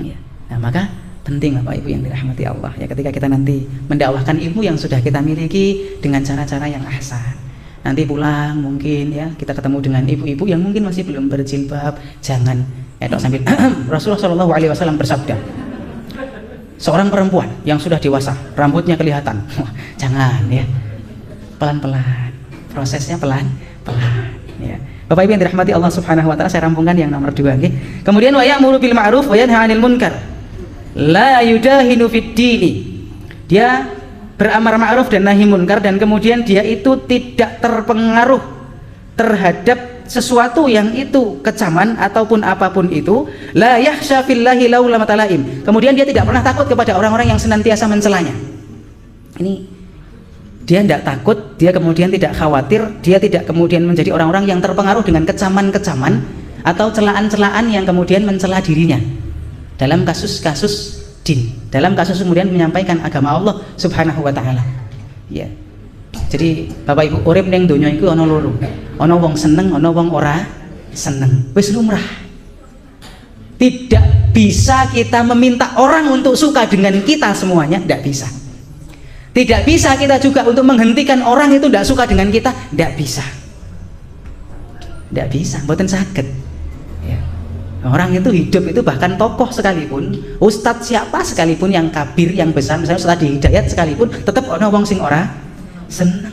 ya. Nah maka penting Bapak Ibu yang dirahmati Allah ya, ketika kita nanti mendakwahkan ilmu yang sudah kita miliki dengan cara-cara yang ahsan. Nanti pulang mungkin ya kita ketemu dengan ibu-ibu yang mungkin masih belum berjilbab, jangan sambil Rasulullah SAW bersabda, seorang perempuan yang sudah dewasa rambutnya kelihatan, jangan ya, pelan-pelan, prosesnya pelan-pelan ya. Bapak Ibu yang dirahmati Allah Subhanahu wa taala, saya rampungkan yang nomor 2 nggih. Kemudian wa ya'muru bil ma'ruf wa yanha 'anil munkar. La yudahinu fid dini. Dia beramar ma'ruf dan nahi munkar dan kemudian dia itu tidak terpengaruh terhadap sesuatu yang itu kecaman ataupun apapun itu. La yakhsha fillahi laulama talaim. Kemudian dia tidak pernah takut kepada orang-orang yang senantiasa mencelanya. Ini dia tidak takut, dia kemudian tidak khawatir, dia tidak kemudian menjadi orang-orang yang terpengaruh dengan kecaman-kecaman atau celaan-celaan yang kemudian mencela dirinya dalam kasus-kasus din, dalam kasus kemudian menyampaikan agama Allah Subhanahu wa taala. Ya. Jadi Bapak Ibu, urip ning donya iku ana loro. Ana wong seneng, ana wong ora seneng. Wis lumrah. Tidak bisa kita meminta orang untuk suka dengan kita semuanya, tidak bisa. Tidak bisa kita juga untuk menghentikan orang itu tidak suka dengan kita, tidak bisa. Tidak bisa, mboten saged. Ya. Orang itu hidup itu bahkan tokoh sekalipun, ustadz siapa sekalipun yang kabir, yang besar, misalnya Ustadz Hidayat sekalipun, tetap ono wong sing ora seneng.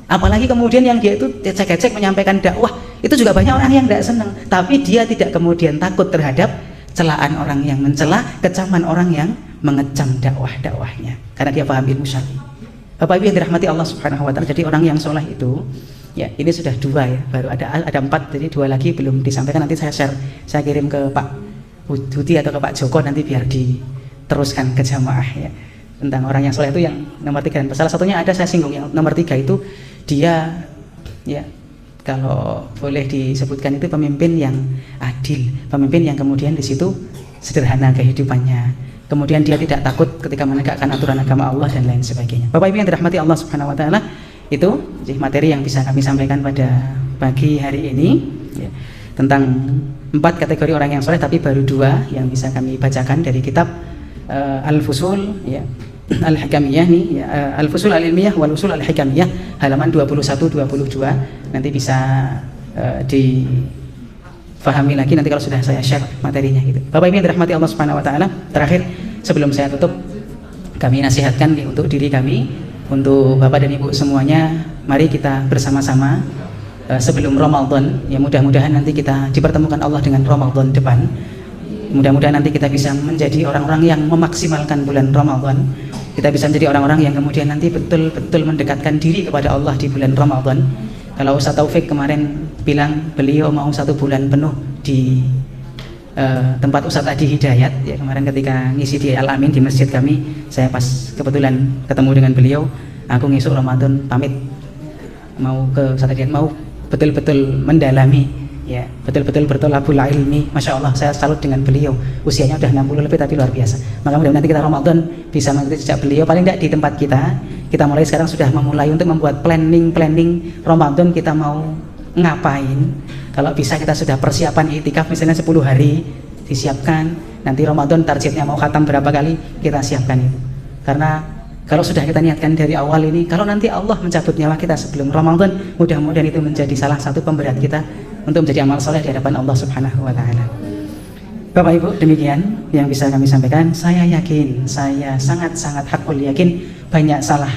Apalagi kemudian yang dia itu cek-cek menyampaikan dakwah, itu juga banyak orang yang tidak seneng. Tapi dia tidak kemudian takut terhadap celaan orang yang mencela, kecaman orang yang mengecam dakwahnya, karena dia paham ilmu syar'i. Bapak Ibu yang dirahmati Allah Subhanahu wa taala, jadi orang yang soleh itu, ya ini sudah 2 ya, baru ada 4, jadi 2 lagi belum disampaikan, nanti saya share, saya kirim ke Pak Budi atau ke Pak Joko nanti biar diteruskan ke jamaah ya, tentang orang yang soleh itu yang nomor 3. Dan salah satunya ada saya singgung, yang nomor 3 itu dia ya kalau boleh disebutkan itu pemimpin yang adil, pemimpin yang kemudian di situ sederhana kehidupannya, kemudian dia tidak takut ketika menegakkan aturan agama Allah dan lain sebagainya. Bapak Ibu yang dirahmati Allah Subhanahu wa taala, itu materi yang bisa kami sampaikan pada pagi hari ini ya, tentang 4 kategori orang yang soleh, tapi baru 2 yang bisa kami bacakan dari kitab Al-Fusul ya, Al-Hikamiyah nih ya, Al-Fusul Al-Ilmiyah wal Usul Al-Hikamiyah, halaman 21-22, nanti bisa difahami lagi nanti kalau sudah saya share materinya gitu. Bapak Ibu yang dirahmati Allah Subhanahu wa taala, terakhir sebelum saya tutup, kami nasihatkan nih, untuk diri kami, untuk Bapak dan Ibu semuanya, mari kita bersama-sama sebelum Ramadan ya, mudah-mudahan nanti kita dipertemukan Allah dengan Ramadan depan. Mudah-mudahan nanti kita bisa menjadi orang-orang yang memaksimalkan bulan Ramadan. Kita bisa menjadi orang-orang yang kemudian nanti betul-betul mendekatkan diri kepada Allah di bulan Ramadan. Kalau Ustaz Taufik kemarin bilang beliau mau 1 bulan penuh di tempat Ustaz Adi Hidayat ya, kemarin ketika ngisi di Al-Amin di masjid kami, saya pas kebetulan ketemu dengan beliau, aku ngisuk Ramadan pamit mau ke Ustaz Adi, mau betul-betul mendalami ya, betul-betul bertolabul ilmi. Masya Allah, saya salut dengan beliau, usianya udah 60 lebih tapi luar biasa. Maka mudah-mudahan nanti kita Ramadan bisa mengikuti jejak beliau, paling tidak di tempat kita mulai sekarang sudah memulai untuk membuat planning Ramadan, kita mau ngapain. Kalau bisa kita sudah persiapan itikaf misalnya 10 hari disiapkan, nanti Ramadan targetnya mau khatam berapa kali, kita siapkan itu. Karena kalau sudah kita niatkan dari awal ini, kalau nanti Allah mencabut nyawa kita sebelum Ramadan, mudah-mudahan itu menjadi salah satu pemberat kita untuk menjadi amal soleh di hadapan Allah Subhanahu wa taala. Bapak Ibu, demikian yang bisa kami sampaikan. Saya yakin, saya sangat-sangat hakul yakin, banyak salah,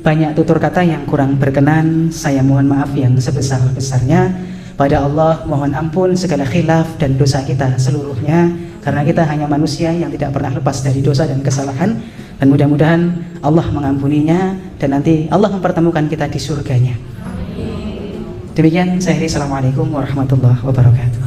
banyak tutur kata yang kurang berkenan, saya mohon maaf yang sebesar-besarnya. Pada Allah mohon ampun segala khilaf dan dosa kita seluruhnya, karena kita hanya manusia yang tidak pernah lepas dari dosa dan kesalahan. Dan mudah-mudahan Allah mengampuninya dan nanti Allah mempertemukan kita di surganya. Demikian saya akhiri. Assalamualaikum warahmatullahi wabarakatuh.